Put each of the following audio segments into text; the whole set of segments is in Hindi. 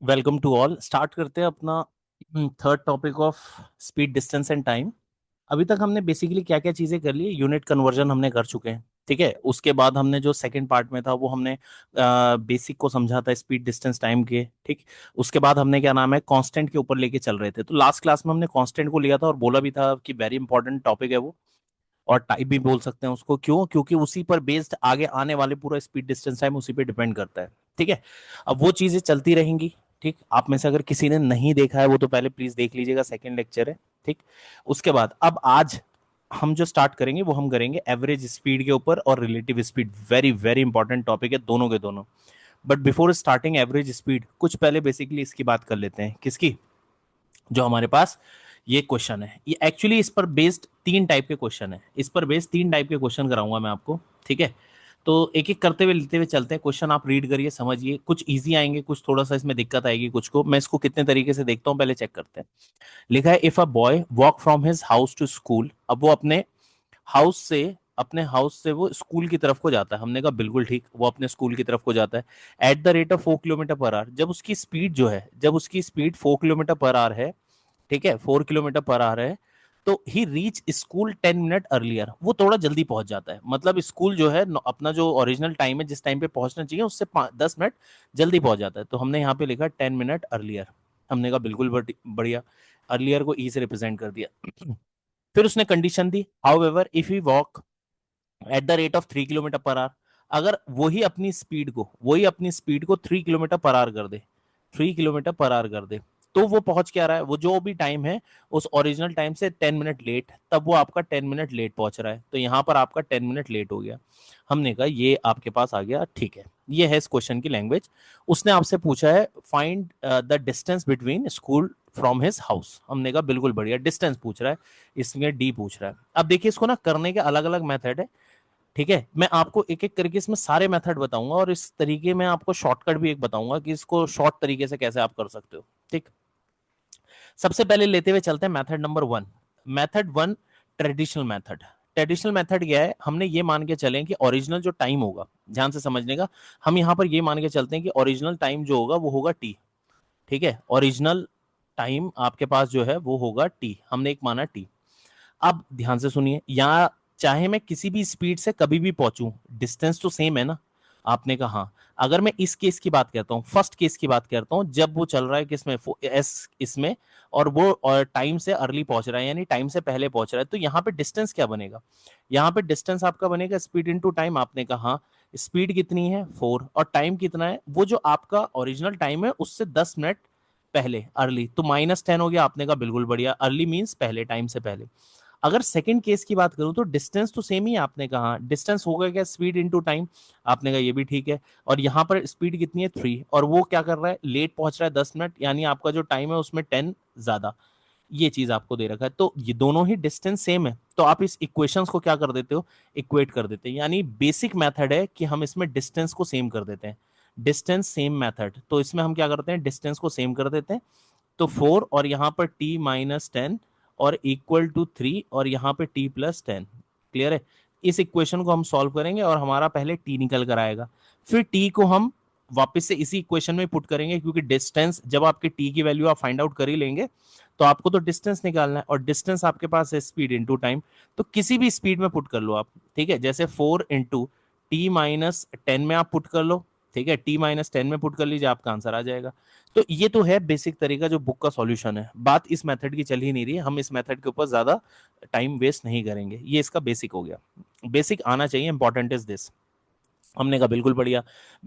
Welcome to all. स्टार्ट करते हैं अपना third topic of speed distance and time. अभी तक हमने बेसिकली क्या क्या चीजें कर ली। यूनिट कन्वर्जन हमने कर चुके हैं, ठीक है। उसके बाद हमने जो सेकंड पार्ट में था वो हमने बेसिक को समझा था, स्पीड डिस्टेंस टाइम के, ठीक। उसके बाद हमने क्या नाम है कांस्टेंट के ऊपर लेके चल रहे थे। तो लास्ट क्लास में हमने कांस्टेंट को लिया था और बोला भी था कि वेरी इंपॉर्टेंट टॉपिक है वो, और टाइप भी बोल सकते हैं उसको। क्यों? क्योंकि उसी पर बेस्ड आगे आने वाले पूरा स्पीड डिस्टेंस टाइम उसी पे डिपेंड करता है, ठीक है। अब वो चीजें चलती रहेंगी, ठीक। आप में से अगर किसी ने नहीं देखा है वो तो पहले प्लीज देख लीजिएगा, सेकंड लेक्चर है, ठीक। उसके बाद अब आज हम जो स्टार्ट करेंगे वो हम करेंगे एवरेज स्पीड के ऊपर और relative speed. Very very important topic है दोनों के दोनों। But before starting average speed कुछ पहले बेसिकली इसकी बात कर लेते हैं। किसकी? जो हमारे पास ये क्वेश्चन है, ये एक्चुअली इस पर बेस्ड तीन टाइप के क्वेश्चन है। इस पर बेस्ड तीन टाइप के क्वेश्चन कराऊंगा मैं आपको, ठीक है। तो एक एक करते हुए लेते हुए चलते हैं। क्वेश्चन आप रीड करिए, समझिए। कुछ इजी आएंगे, कुछ थोड़ा सा इसमें दिक्कत आएगी कुछ को। मैं इसको कितने तरीके से देखता हूँ पहले चेक करते हैं। लिखा है if a boy walk from his house to school. अब वो अपने हाउस से वो स्कूल की तरफ को जाता है। हमने कहा बिल्कुल ठीक, वो अपने स्कूल की तरफ को जाता है at the rate of 4 kilometre per our. जब उसकी स्पीड 4 किलोमीटर पर आवर है, ठीक है, 4 किलोमीटर पर आवर है, तो ही रीच स्कूल 10 मिनट अर्लियर। वो थोड़ा जल्दी पहुंच जाता है। मतलब स्कूल जो है अपना जो ओरिजिनल टाइम है, जिस टाइम पे पहुंचना चाहिए उससे 10 मिनट जल्दी पहुंच जाता है। तो हमने यहाँ पे लिखा 10 मिनट अर्लियर। हमने कहा बिल्कुल बढ़िया, अर्लियर को ई से रिप्रेजेंट कर दिया। फिर उसने condition the, how ever if you walk at the rate of 3 kilometre per our. अगर वही अपनी स्पीड को 3 किलोमीटर पर आवर कर दे, 3 किलोमीटर पर आवर कर दे, तो वो पहुंच क्या रहा है, वो जो भी टाइम है उस ओरिजिनल टाइम से 10 मिनट लेट, तब वो आपका 10 मिनट लेट पहुंच रहा है। तो यहां पर आपका 10 मिनट लेट हो गया। हमने कहा ये आपके पास आ गया, ठीक है। ये है इस क्वेश्चन की लैंग्वेज। उसने आपसे पूछा है find the distance between school from his house. हमने कहा बिल्कुल बढ़िया, डिस्टेंस पूछ रहा है, इसमें डी पूछ रहा है। अब देखिए इसको ना करने के अलग अलग मेथड है, ठीक है। मैं आपको एक एक करके इसमें सारे मेथड बताऊंगा और इस तरीके में आपको शॉर्टकट भी एक बताऊंगा कि इसको शॉर्ट तरीके से कैसे आप कर सकते हो, ठीक। सबसे पहले लेते हुए चलते हैं method number one. Method one, traditional method. Traditional method क्या है? हमने ये मान के चलें कि ओरिजिनल जो टाइम होगा, ध्यान से समझने का, हम यहां पर ये मान के चलते हैं कि ओरिजिनल टाइम जो होगा वो होगा टी, ठीक है। ओरिजिनल टाइम आपके पास जो है वो होगा टी, हमने एक माना टी। अब ध्यान से सुनिए, यहाँ चाहे मैं किसी भी स्पीड से कभी भी पहुंचूं, डिस्टेंस तो सेम है ना। आपने कहा हाँ। अगर मैं इस केस की बात करता हूँ, फर्स्ट केस की बात करता हूँ, जब वो चल रहा है किसमें, एस इसमें, और वो और टाइम से अर्ली पहुंच रहा है, यानी टाइम से पहले पहुंच रहा है, तो यहाँ पे डिस्टेंस क्या बनेगा? यहाँ पे डिस्टेंस आपका बनेगा स्पीड इनटू टाइम। आपने कहा हाँ, स्पीड कितनी है 4 और टाइम कितना है, वो जो आपका ओरिजिनल टाइम है उससे 10 मिनट पहले, अर्ली, तो -10 हो गया। आपने कहा बिल्कुल बढ़िया, अर्ली मीन्स पहले, टाइम से पहले। अगर सेकंड केस की बात करूं तो डिस्टेंस तो सेम ही है। आपने कहा डिस्टेंस होगा क्या, स्पीड इनटू टाइम। आपने कहा ये भी ठीक है। और यहां पर स्पीड कितनी है 3, और वो क्या कर रहा है, लेट पहुंच रहा है 10 मिनट, यानी आपका जो टाइम है उसमें 10 ज्यादा। ये चीज आपको दे रखा है, तो ये दोनों ही डिस्टेंस सेम है। तो आप इस इक्वेशंस को क्या कर देते हो, इक्वेट कर देते हैं। यानी बेसिक मेथड है कि हम इसमें डिस्टेंस को सेम कर देते हैं। डिस्टेंस सेम मेथड, तो इसमें हम क्या करते हैं, डिस्टेंस को सेम कर देते हैं। तो 4 और यहाँ पर t-10 और इक्वल टू 3 और यहाँ पे t+10। क्लियर है? इस इक्वेशन को हम सॉल्व करेंगे और हमारा पहले t निकल कर आएगा, फिर t को हम वापस से इसी इक्वेशन में पुट करेंगे, क्योंकि डिस्टेंस जब आपके t की वैल्यू आप फाइंड आउट कर ही लेंगे तो आपको तो डिस्टेंस निकालना है, और डिस्टेंस आपके पास है स्पीड इनटू टाइम। तो किसी भी स्पीड में पुट कर लो आप, ठीक है। जैसे 4 इंटू t-10 में आप पुट कर लो, ठीक है, t-10 में पुट कर लीजिए, आपका आंसर आ जाएगा। तो ये तो है बेसिक तरीका जो बुक का सॉल्यूशन है। बात इस मेथड की चल ही नहीं रही है, हम इस मेथड के ऊपर ज्यादा टाइम वेस्ट नहीं करेंगे। ये इसका बेसिक हो गया, बेसिक आना चाहिए, इंपॉर्टेंट इज दिस। हमने कहा बिल्कुल बढ़िया,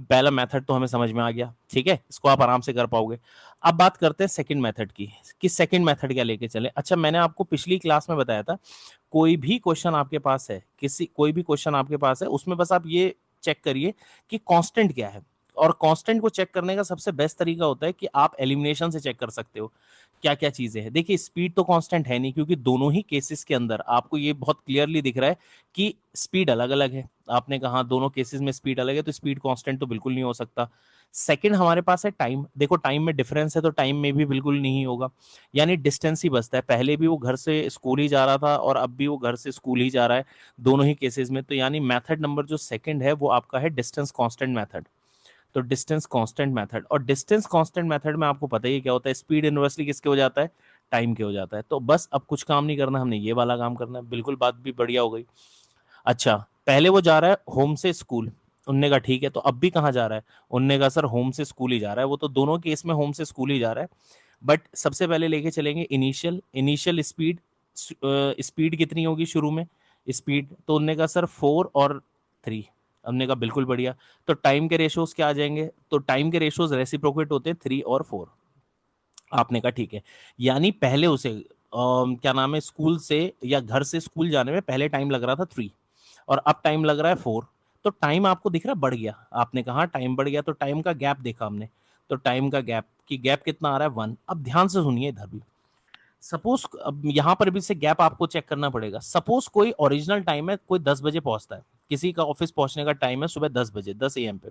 पहला मेथड तो हमें समझ में आ गया, ठीक है, इसको आप आराम से कर पाओगे। अब बात करते हैं सेकंड मेथड की, कि सेकंड मेथड क्या लेके चले। अच्छा, मैंने आपको पिछली क्लास में बताया था, कोई भी क्वेश्चन आपके पास है, कोई भी क्वेश्चन आपके पास है, उसमें बस आप ये चेक करिए कि कांस्टेंट क्या है। और कांस्टेंट को चेक करने का सबसे बेस्ट तरीका होता है कि आप एलिमिनेशन से चेक कर सकते हो क्या क्या चीजें हैं। देखिए स्पीड तो कांस्टेंट है नहीं, क्योंकि दोनों ही केसेस के अंदर आपको ये बहुत क्लियरली दिख रहा है कि स्पीड अलग अलग है। आपने कहा दोनों केसेस में स्पीड अलग है, तो स्पीड कांस्टेंट तो बिल्कुल नहीं हो सकता। सेकंड हमारे पास है टाइम। देखो टाइम में डिफरेंस है, तो टाइम में भी बिल्कुल नहीं होगा, यानी डिस्टेंस ही बचता है। पहले भी वो घर से स्कूल ही जा रहा था और अब भी वो घर से स्कूल ही जा रहा है, दोनों ही केसेस में। तो यानी मेथड नंबर जो सेकंड है वो आपका है डिस्टेंस कांस्टेंट मेथड। तो डिस्टेंस कांस्टेंट मेथड, और डिस्टेंस कांस्टेंट मेथड में आपको पता ही है क्या होता है, स्पीड इनवर्सली किसके हो जाता है, टाइम के हो जाता है। तो बस अब कुछ काम नहीं करना, हमने ये वाला काम करना है, बिल्कुल बात भी बढ़िया हो गई। अच्छा, पहले वो जा रहा है होम से स्कूल, उनने का ठीक है, तो अब भी कहाँ जा रहा है, उनने का सर होम से स्कूल ही जा रहा है, वो तो दोनों केस में होम से स्कूल ही जा रहा है। बट सबसे पहले लेके चलेंगे इनिशियल इनिशियल स्पीड, स्पीड कितनी होगी शुरू में, स्पीड तो उनने का सर 4 और 3, हमने कहा बिल्कुल बढ़िया। तो टाइम के रेशोज क्या आ जाएंगे, तो टाइम के रेशोज रेसिप्रोकेट होते हैं 3 और 4, आपने कहा ठीक है। यानी पहले उसे क्या नाम है, स्कूल से या घर से स्कूल जाने में पहले टाइम लग रहा था 3, और अब टाइम लग रहा है 4। तो टाइम आपको दिख रहा है बढ़ गया, आपने कहा टाइम बढ़ गया, तो टाइम का गैप देखा हमने, तो टाइम का गैप की गैप कितना आ रहा है 1। अब ध्यान से सुनिए इधर भी, सपोज अब यहां पर भी से गैप आपको चेक करना पड़ेगा। सपोज कोई ओरिजिनल टाइम है, कोई 10 बजे पहुंचता है, किसी का ऑफिस पहुंचने का टाइम है सुबह 10 बजे, 10 AM पे,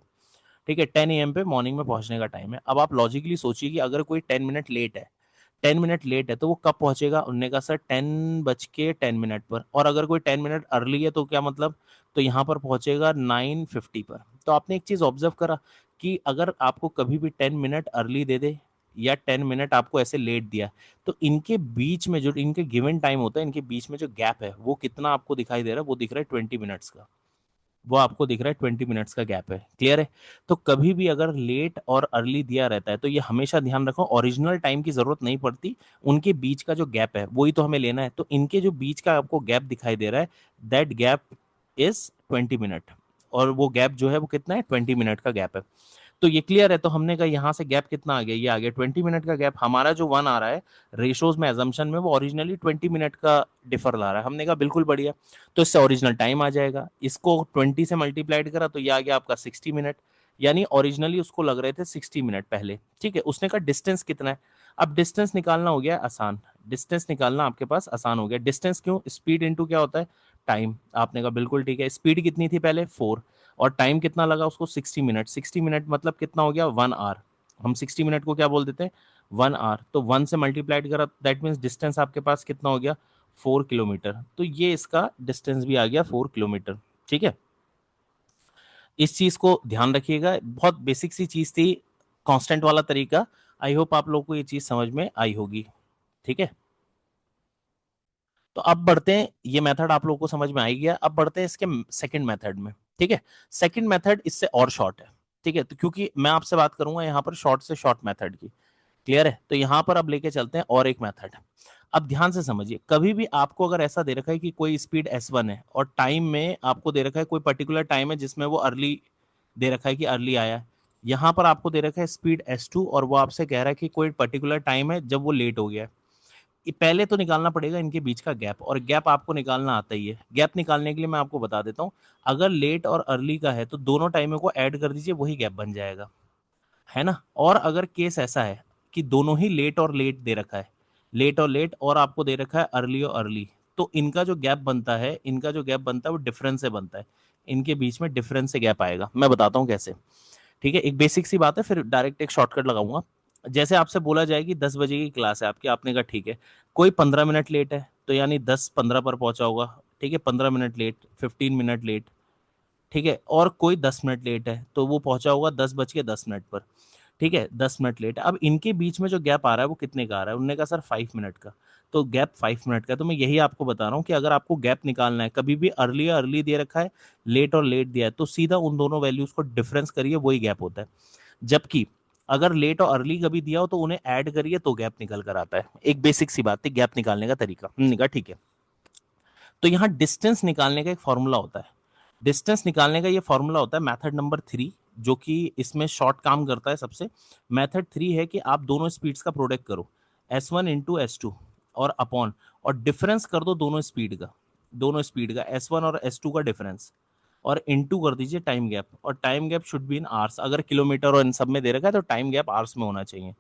ठीक है, 10 AM पे मॉर्निंग में पहुंचने का टाइम है। अब आप लॉजिकली सोचिए कि अगर कोई 10 मिनट लेट है, 10 मिनट लेट है तो वो कब पहुंचेगा, उन्होंने कहा सर 10 बज के 10 मिनट पर, और अगर कोई 10 मिनट अर्ली है तो क्या मतलब, तो यहाँ पर पहुंचेगा 9:50 पर। तो आपने एक चीज ऑब्जर्व करा कि अगर आपको कभी भी 10 मिनट अर्ली दे दे या 10 मिनट आपको ऐसे लेट दिया, तो इनके बीच में जो इनके गिवन टाइम होता है, इनके बीच में जो गैप है वो कितना आपको दिखाई दे रहा है, वो दिख रहा है 20 मिनट्स का, वो आपको दिख रहा है 20 मिनट्स का गैप है। क्लियर है। तो कभी भी अगर लेट और अर्ली दिया रहता है तो ये हमेशा ध्यान रखो, ओरिजिनल टाइम की जरूरत नहीं पड़ती, उनके बीच का जो गैप है वही तो हमें लेना है। तो इनके जो बीच का आपको गैप दिखाई दे रहा है, दैट गैप इज 20 मिनट, और वो गैप जो है वो कितना है, 20 मिनट का गैप है। तो ये क्लियर है। तो हमने कहा यहाँ से गैप कितना आ गया, ये आ गया 20 मिनट का गैप। हमारा जो 1 आ रहा है रेशोज में एजम्पशन में, वो ओरिजिनली 20 मिनट का डिफर ला रहा है। हमने कहा बिल्कुल बढ़िया, तो इससे ओरिजिनल टाइम आ जाएगा, इसको 20 से मल्टीप्लाइड करा तो ये आ गया आपका 60 मिनट, यानी ओरिजिनली उसको लग रहे थे 60 मिनट पहले। ठीक है, उसने कहा डिस्टेंस कितना है, अब डिस्टेंस निकालना हो गया आसान, डिस्टेंस निकालना आपके पास आसान हो गया। डिस्टेंस क्यों, स्पीड इनटू क्या होता है, टाइम। आपने कहा बिल्कुल ठीक है, स्पीड कितनी थी पहले 4, और टाइम कितना लगा उसको 60 मिनट, 60 मिनट मतलब कितना हो गया 1 आवर। हम 60 मिनट को क्या बोल देते हैं, 1 आवर। तो 1 से मल्टीप्लाइड करा, दैट मीन्स डिस्टेंस आपके पास कितना हो गया 4 किलोमीटर। तो ये इसका डिस्टेंस भी आ गया 4 किलोमीटर। ठीक है, इस चीज को ध्यान रखिएगा, बहुत बेसिक सी चीज थी, कांस्टेंट वाला तरीका। आई होप आप लोग को ये चीज समझ में आई होगी। ठीक है, तो अब बढ़ते हैं, ये मेथड आप लोगों को समझ में आ ही गया, अब बढ़ते हैं इसके सेकंड मेथड में। ठीक है, सेकंड मेथड इससे और शॉर्ट है। ठीक है, तो क्योंकि मैं आपसे बात करूंगा यहाँ पर शॉर्ट से शॉर्ट मेथड की, क्लियर है। तो यहाँ पर अब लेके चलते हैं और एक मेथड। अब ध्यान से समझिए, कभी भी आपको अगर ऐसा दे रखा है कि कोई स्पीड S1 है, और टाइम में आपको दे रखा है कोई पर्टिकुलर टाइम है जिसमें वो अर्ली दे रखा है कि अर्ली आया है, यहाँ पर आपको दे रखा है स्पीड S2, और वो आपसे कह रहा है कि कोई पर्टिकुलर टाइम है जब वो लेट हो गया है। ये पहले तो निकालना पड़ेगा इनके बीच का गैप, और गैप आपको निकालना आता ही है। गैप निकालने के लिए मैं आपको बता देता हूँ, अगर लेट और अर्ली का है तो दोनों टाइमों को ऐड कर दीजिए, वही गैप बन जाएगा, है ना। और अगर केस ऐसा है कि दोनों ही लेट और लेट दे रखा है, लेट और लेट, और आपको दे रखा है अर्ली और अर्ली, तो इनका जो गैप बनता है, इनका जो गैप बनता है वो डिफरेंस से बनता है, इनके बीच में डिफरेंस से गैप आएगा। मैं बताता हूँ कैसे। ठीक है, एक बेसिक सी बात है, फिर डायरेक्ट एक शॉर्टकट लगाऊंगा। जैसे आपसे बोला जाए कि 10 बजे की क्लास है आपकी, आपने कहा ठीक है, कोई 15 मिनट लेट है, तो यानी 10:15 पर पहुंचा होगा। ठीक है, 15 मिनट लेट, 15 मिनट लेट। ठीक है, और कोई 10 मिनट लेट है तो वो पहुंचा होगा 10:10 पर। ठीक है, 10 मिनट लेट है। अब इनके बीच में जो गैप आ रहा है वो कितने का आ रहा है, उन्होंने कहा सर 5 मिनट का। तो गैप 5 मिनट का, तो मैं यही आपको बता रहा हूँ कि अगर आपको गैप निकालना है, कभी भी अर्ली या अर्ली दे रखा है, लेट और लेट दिया है, तो सीधा उन दोनों वैल्यूज को डिफरेंस करिए, वही गैप होता है। जबकि अगर लेट और अर्ली कभी दिया हो तो उन्हें ऐड करिए तो गैप निकल कर आता है। एक बेसिक सी बात है गैप निकालने का तरीका, हमने कहा ठीक है। तो यहाँ डिस्टेंस निकालने का एक फॉर्मूला होता है, डिस्टेंस निकालने का ये फॉर्मूला होता है मेथड नंबर 3, जो कि इसमें शॉर्ट काम करता है सबसे। मेथड 3 है कि आप दोनों स्पीड्स का प्रोडक्ट करो, S1 × S2, और अपॉन, और डिफरेंस कर दो दोनों स्पीड का, दोनों स्पीड का S1 और S2 का डिफरेंस, और इनटू कर दीजिए टाइम गैप, और time gap should be in hours. अगर किलोमीटर और इन सब में दे रखा है तो टाइम गैप आवर्स में होना चाहिए।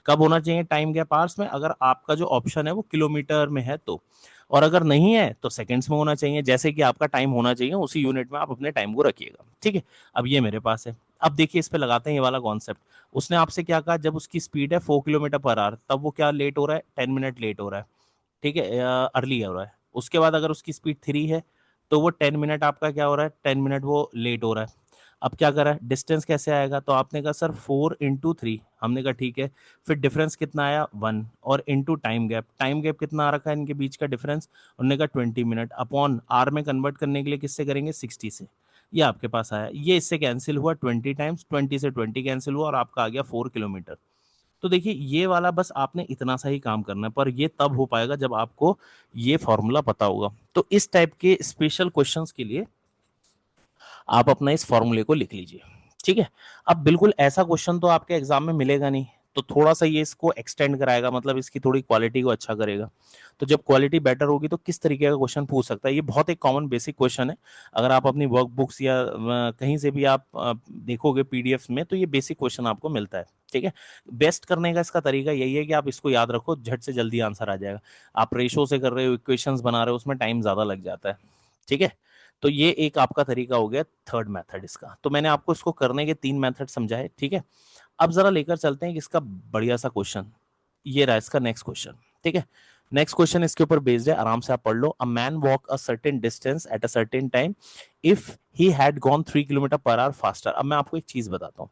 कब होना चाहिए टाइम गैप आवर्स में, अगर आपका जो ऑप्शन है वो किलोमीटर में है तो, और अगर नहीं है तो सेकंड्स में होना चाहिए, जैसे कि आपका टाइम होना चाहिए उसी यूनिट में आप अपने टाइम को रखिएगा। ठीक है, अब ये मेरे पास है, अब देखिए इस पे लगाते हैं ये वाला कॉन्सेप्ट। उसने आपसे क्या कहा, जब उसकी स्पीड है 4 किलोमीटर पर आवर, तब वो क्या लेट हो रहा है, 10 मिनट लेट हो रहा है। ठीक है, अर्ली हो रहा है। उसके बाद अगर उसकी स्पीड 3 है तो वो 10 मिनट आपका क्या हो रहा है, 10 मिनट वो लेट हो रहा है। अब क्या करा, डिस्टेंस कैसे आएगा, तो आपने कहा सर 4 × 3, हमने कहा ठीक है। फिर डिफरेंस कितना आया 1, और इंटू टाइम गैप कितना आ रखा है इनके बीच का डिफरेंस, उन्होंने कहा 20 मिनट, अपॉन आर में कन्वर्ट करने के लिए किससे करेंगे 60 से, ये आपके पास आया। ये इससे कैंसिल हुआ 20 टाइम्स, 20 से 20 कैंसिल हुआ और आपका आ गया 4 किलोमीटर। तो देखिए ये वाला बस आपने इतना सा ही काम करना है, पर ये तब हो पाएगा जब आपको ये फॉर्मूला पता होगा। तो इस टाइप के स्पेशल क्वेश्चंस के लिए आप अपना इस फॉर्मूले को लिख लीजिए, ठीक है। अब बिल्कुल ऐसा क्वेश्चन तो आपके एग्जाम में मिलेगा नहीं, तो थोड़ा सा ये इसको एक्सटेंड कराएगा, मतलब इसकी थोड़ी क्वालिटी को अच्छा करेगा। तो जब क्वालिटी बेटर होगी तो किस तरीके का क्वेश्चन पूछ सकता है, ये बहुत एक कॉमन बेसिक क्वेश्चन है। अगर आप अपनी वर्क बुक्स या कहीं से भी आप देखोगे पीडीएफ में, तो ये बेसिक क्वेश्चन आपको मिलता है, ठीक है। बेस्ट करने का इसका तरीका यही है कि आप इसको याद रखो, झट से जल्दी आंसर आ जाएगा। आप रेशो से कर रहे हो, इक्वेशंस बना रहे हो, उसमें टाइम ज्यादा लग जाता है, ठीक है। तो ये एक आपका तरीका हो गया थर्ड मेथड इसका। तो मैंने आपको इसको करने के 3 मेथड समझाए, ठीक है। अब जरा लेकर चलते हैं कि इसका बढ़िया सा क्वेश्चन, ये रहा इसका नेक्स्ट क्वेश्चन, ठीक है। नेक्स्ट क्वेश्चन इसके ऊपर बेस्ड है, आराम से आप पढ़ लो। A man walk a certain distance at a certain time if he had gone 3 kilometre per hour faster. अब मैं आपको एक चीज बताता हूँ,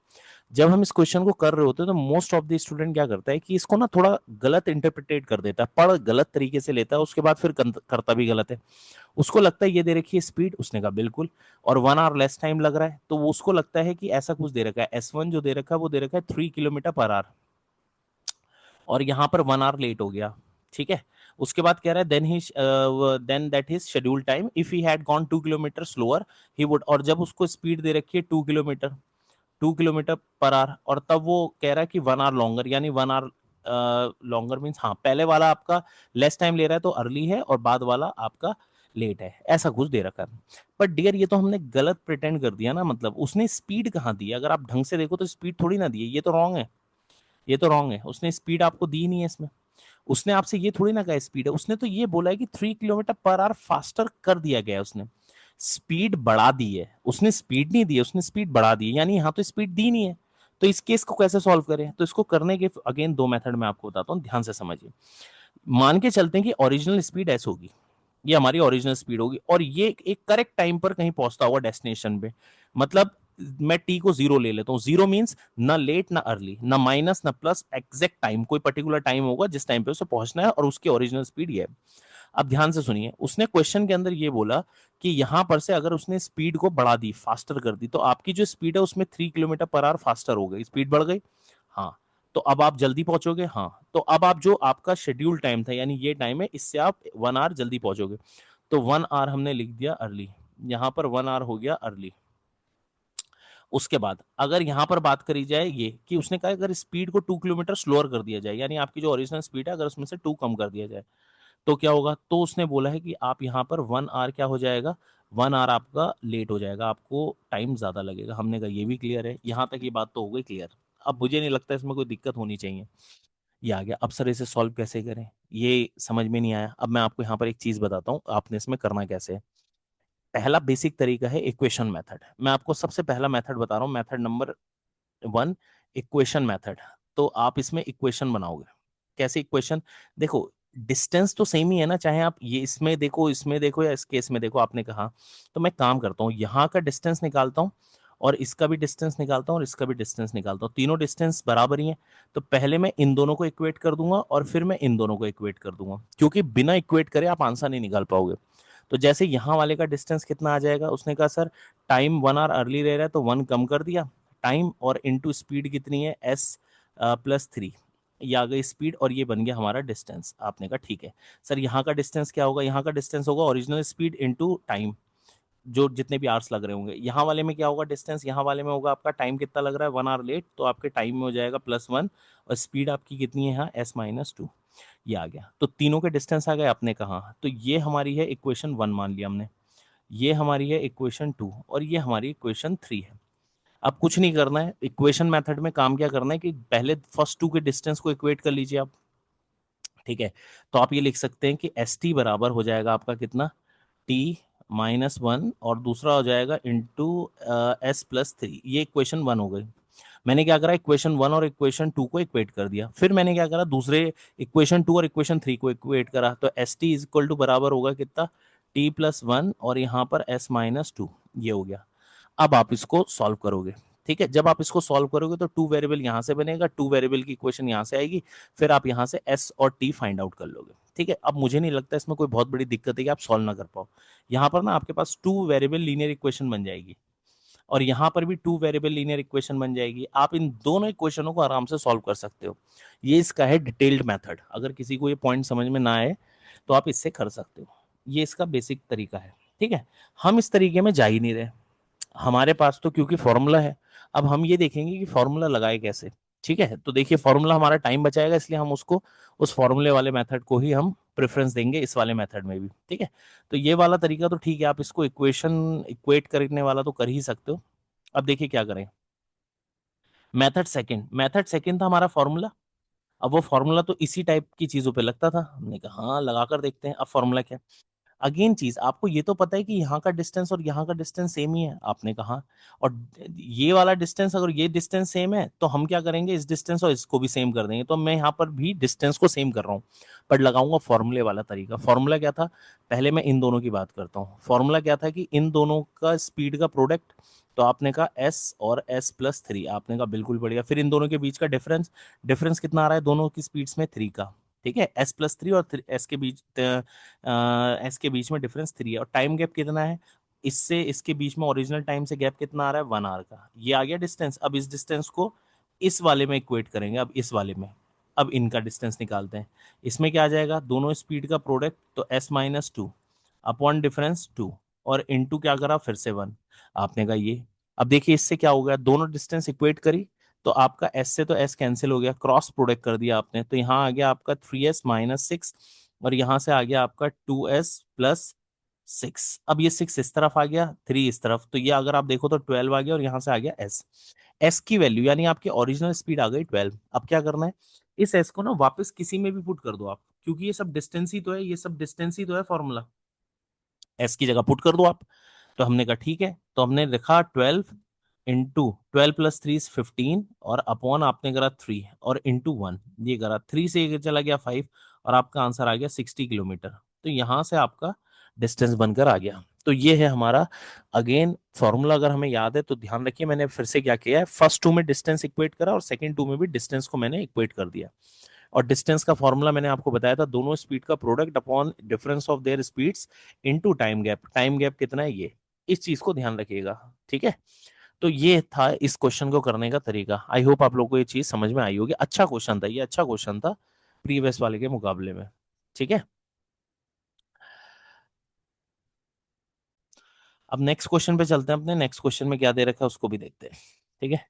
जब हम इस क्वेश्चन को कर रहे होते हैं तो मोस्ट ऑफ द स्टूडेंट क्या करता है कि इसको ना थोड़ा गलत इंटरप्रिटेट कर देता है, पढ़ गलत तरीके से लेता है, उसके बाद फिर करता भी गलत है। उसको लगता है ये दे रखी है स्पीड, उसने कहा बिल्कुल, और 1 आवर लेस टाइम लग रहा है, तो वो उसको लगता है कि ऐसा कुछ दे रखा है, S1 जो दे रखा है वो दे रखा है 3 किलोमीटर पर आवर, और यहाँ पर 1 आवर लेट हो गया, ठीक है। उसके बाद कह रहा है then that his schedule time if he had gone 2 kilometre slower he would, और जब उसको स्पीड दे रखी है 2 किलोमीटर, 2 किलोमीटर पर आवर, और तब वो कह रहा है कि 1 आवर लॉन्गर, यानी 1 आवर लॉन्गर मीन्स, हाँ पहले वाला आपका लेस टाइम ले रहा है तो अर्ली है, और बाद वाला आपका लेट है, ऐसा कुछ दे रखा है। पर डियर ये तो हमने गलत प्रिटेंड कर दिया ना, मतलब उसने स्पीड कहाँ दी, अगर आप ढंग से देखो तो स्पीड थोड़ी ना दी है, ये तो रॉन्ग है, ये तो रॉन्ग है, उसने स्पीड आपको दी नहीं है इसमें। उसने आपसे ये थोड़ी ना कहा स्पीड है, उसने तो ये बोला है कि 3 किलोमीटर पर आवर फास्टर कर दिया गया है, उसने स्पीड बढ़ा दी है, उसने स्पीड नहीं दी है, उसने स्पीड बढ़ा दी है, यानी यहाँ तो स्पीड दी नहीं है। तो इस केस को कैसे सॉल्व करें, तो इसको करने के अगेन 2 मेथड मैं आपको बताता हूँ, ध्यान से समझिए। मान के चलते हैं कि ओरिजिनल स्पीड ऐसे होगी, ये हमारी ओरिजिनल स्पीड होगी, और ये एक करेक्ट टाइम पर कहीं पहुंचता होगा डेस्टिनेशन पे। मतलब मैं टी को 0 ले लेता हूँ, 0 मीन्स ना लेट ना अर्ली ना माइनस ना प्लस, एग्जैक्ट टाइम, कोई पर्टिकुलर टाइम होगा जिस टाइम पे उसे पहुंचना है, और उसकी ओरिजिनल स्पीड ये है। अब ध्यान से सुनिए, उसने क्वेश्चन के अंदर ये बोला कि यहां पर से अगर उसने स्पीड को बढ़ा दी, फास्टर कर दी, तो आपकी जो स्पीड है उसमें 3 किलोमीटर पर आवर फास्टर हो गई, स्पीड बढ़ गई, हाँ। तो अब आप जल्दी पहुंचोगे, हाँ। तो अब आप जो आपका शेड्यूल टाइम था, यानी ये टाइम है, इससे आप 1 आवर जल्दी पहुंचोगे। तो 1 आवर हमने लिख दिया अर्ली, यहां पर 1 आवर हो गया अर्ली। उसके बाद अगर यहां पर बात करी जाए ये कि उसने कहा अगर स्पीड को 2 किलोमीटर स्लोअर कर दिया जाए, यानी आपकी जो ओरिजिनल स्पीड है अगर उसमें से 2 कम कर दिया जाए, तो क्या होगा, तो उसने बोला है कि आप यहाँ पर 1 आवर क्या हो जाएगा, 1 आवर आपका लेट हो जाएगा, आपको टाइम ज्यादा लगेगा। हमने कहा ये भी क्लियर है, यहाँ तक ये बात तो हो गई क्लियर। अब मुझे नहीं लगता इसमें कोई दिक्कत होनी चाहिए, ये आ गया। अब सर इसे सॉल्व कैसे करें, ये समझ में नहीं आया। अब मैं आपको यहाँ पर एक चीज बताता हूँ, आपने इसमें करना कैसे है। पहला बेसिक तरीका है इक्वेशन मेथड, मैं आपको सबसे पहला मेथड बता रहा हूँ, मेथड नंबर 1, इक्वेशन मेथड। तो आप इसमें इक्वेशन बनाओगे, कैसे इक्वेशन, देखो डिस्टेंस तो सेम ही है ना, चाहे आप ये इसमें देखो या इस केस में देखो, आपने कहा। तो मैं काम करता हूँ, यहाँ का डिस्टेंस निकालता हूँ, और इसका भी डिस्टेंस निकालता हूँ, और इसका भी डिस्टेंस निकालता हूँ, तीनों डिस्टेंस बराबर ही हैं। तो पहले मैं इन दोनों को इक्वेट कर दूंगा, और फिर मैं इन दोनों को इक्वेट कर दूंगा, क्योंकि बिना इक्वेट करे आप आंसर नहीं निकाल पाओगे। तो जैसे यहाँ वाले का डिस्टेंस कितना आ जाएगा, उसने कहा सर टाइम 1 आवर अर्ली ले रहा है, तो 1 कम कर दिया टाइम, और इनटू स्पीड कितनी है S+3, ये आ गई स्पीड, और ये बन गया हमारा डिस्टेंस। आपने कहा ठीक है सर, यहाँ का डिस्टेंस क्या होगा, यहाँ का डिस्टेंस होगा ओरिजिनल स्पीड इनटू टाइम, जो जितने भी आवर्स लग रहे होंगे। यहाँ वाले में क्या होगा डिस्टेंस, यहाँ वाले में होगा आपका टाइम कितना लग रहा है 1 आवर लेट, तो आपके टाइम में हो जाएगा +1, और स्पीड आपकी कितनी है यहाँ S-2, ये आ गया। तो तीनों के डिस्टेंस आ गए, आपने कहा। तो ये हमारी है इक्वेशन 1 मान लिया हमने, ये हमारी है इक्वेशन 2, और ये हमारी इक्वेशन 3 है। अब कुछ नहीं करना है, इक्वेशन मेथड में काम क्या करना है कि पहले फर्स्ट 2 के डिस्टेंस को इक्वेट कर लीजिए आप, ठीक है। तो आप ये लिख सकते हैं कि ST बराबर हो जाएगा आपका कितना, T-1, और दूसरा हो जाएगा इंटू S+3, ये इक्वेशन 1 हो गई। मैंने क्या करा, इक्वेशन 1 और इक्वेशन 2 को इक्वेट कर दिया, फिर मैंने क्या करा, दूसरे इक्वेशन 2 और इक्वेशन 3 को इक्वेट करा, तो ST इज इक्वल टू बराबर होगा कितना, T+1, और यहाँ पर S-2, ये हो गया। अब आप इसको सॉल्व करोगे, ठीक है। जब आप इसको सॉल्व करोगे तो टू वेरिएबल यहां से बनेगा, टू वेरिएबल की इक्वेशन यहां से आएगी, फिर आप यहां से एस और टी फाइंड आउट कर लोगे, ठीक है। अब मुझे नहीं लगता इसमें कोई बहुत बड़ी दिक्कत है कि आप सॉल्व ना कर पाओ। यहां पर ना आपके पास टू वेरिएबल लीनियर इक्वेशन बन जाएगी, और यहां पर भी टू वेरिएबल लीनियर इक्वेशन बन जाएगी। आप इन दोनों इक्वेशनों को आराम से सॉल्व कर सकते हो। ये इसका है डिटेल्ड मेथड। अगर किसी को ये पॉइंट समझ में ना आए तो आप इससे कर सकते हो। ये इसका बेसिक तरीका है, ठीक है। हम इस तरीके में जा ही नहीं रहे, हमारे पास तो क्योंकि फॉर्मूला है। अब हम ये देखेंगे कि फॉर्मूला लगाए कैसे, ठीक है। तो देखिए फॉर्मूला हमारा टाइम बचाएगा, इसलिए हम उसको उस फॉर्मूले वाले मेथड को ही हम प्रेफरेंस देंगे इस वाले मेथड में भी, ठीक है। तो ये वाला तरीका तो ठीक है, आप इसको इक्वेशन इक्वेट करने वाला तो कर ही सकते हो। अब देखिए क्या करें। मेथड सेकंड था हमारा फॉर्मूला। अब वो फॉर्मूला तो इसी टाइप की चीजों पे लगता था, हमने कहा हाँ लगा कर देखते हैं। अब फॉर्मूला क्या, अगेन चीज आपको ये तो पता है कि यहाँ का डिस्टेंस और यहाँ का डिस्टेंस सेम ही है, आपने कहा। और ये वाला डिस्टेंस, अगर ये डिस्टेंस सेम है तो हम क्या करेंगे, इस डिस्टेंस और इसको भी सेम कर देंगे। तो मैं यहाँ पर भी डिस्टेंस को सेम कर रहा हूँ, पर लगाऊंगा फॉर्मूले वाला तरीका। फॉर्मूला क्या था, पहले मैं इन दोनों की बात करता हूँ। फॉर्मूला क्या था कि इन दोनों का स्पीड का प्रोडक्ट, तो आपने कहा एस और एस प्लस थ्री, आपने कहा बिल्कुल बढ़िया। फिर इन दोनों के बीच का डिफरेंस, डिफरेंस कितना आ रहा है दोनों की स्पीड्स में, थ्री का, ठीक है। एस प्लस थ्री और एस के बीच, एस के बीच में डिफरेंस थ्री है। और टाइम गैप कितना है, इससे इसके बीच में ओरिजिनल टाइम से गैप कितना आ रहा है, 1 आवर का। ये आ गया डिस्टेंस। अब इस डिस्टेंस को इस वाले में इक्वेट करेंगे, अब इस वाले में। अब इनका डिस्टेंस निकालते हैं। इसमें क्या आ जाएगा, दोनों स्पीड का प्रोडक्ट, तो S minus two upon difference two, और इनटू क्या करा फिर से वन, आपने कहा ये। अब देखिए इससे क्या हो गया, दोनों डिस्टेंस इक्वेट करी तो आपका एस से तो एस कैंसिल हो गया, क्रॉस प्रोडक्ट कर दिया आपने, तो यहाँ आ गया आपका 3s - 6, और यहां से आ गया आपका 2s+6। अब ये 6 इस तरफ आ गया, 3 इस तरफ, तो ये अगर आप देखो तो 12 आ गया, और यहां से आ गया एस। एस की वैल्यू यानी आपकी ओरिजिनल स्पीड आ गई 12। अब क्या करना है, इस एस को ना वापस किसी में भी पुट कर दो आप, क्योंकि ये सब डिस्टेंस ही तो है, ये सब डिस्टेंस ही तो है फॉर्मूला। एस की जगह पुट कर दो आप। तो हमने कहा ठीक है, तो हमने लिखा 12 × 12 + 3 = 15, और अपॉन आपने करा 3 और इंटू 1, ये करा 3 से ये चला गया 5, और आपका आंसर आ गया 60 किलोमीटर। तो यहां से आपका डिस्टेंस बनकर आ गया। तो ये है हमारा अगेन फॉर्मूला। अगर हमें याद है तो ध्यान रखिए, मैंने फिर से क्या किया है, फर्स्ट टू में डिस्टेंस इक्वेट करा और सेकंड टू में भी डिस्टेंस को मैंने इक्वेट कर दिया। और डिस्टेंस का फॉर्मूला मैंने आपको बताया था, दोनों स्पीड का product upon difference of their speeds into time gap. Time gap कितना है ये, इस चीज को ध्यान रखिएगा, ठीक है। तो ये था इस क्वेश्चन को करने का तरीका। आई होप आप लोगों को ये चीज समझ में आई होगी। अच्छा क्वेश्चन था ये, अच्छा क्वेश्चन था प्रीवियस वाले के मुकाबले में, ठीक है। अब नेक्स्ट क्वेश्चन पे चलते हैं, अपने नेक्स्ट क्वेश्चन में क्या दे रखा है उसको भी देखते हैं, ठीक है।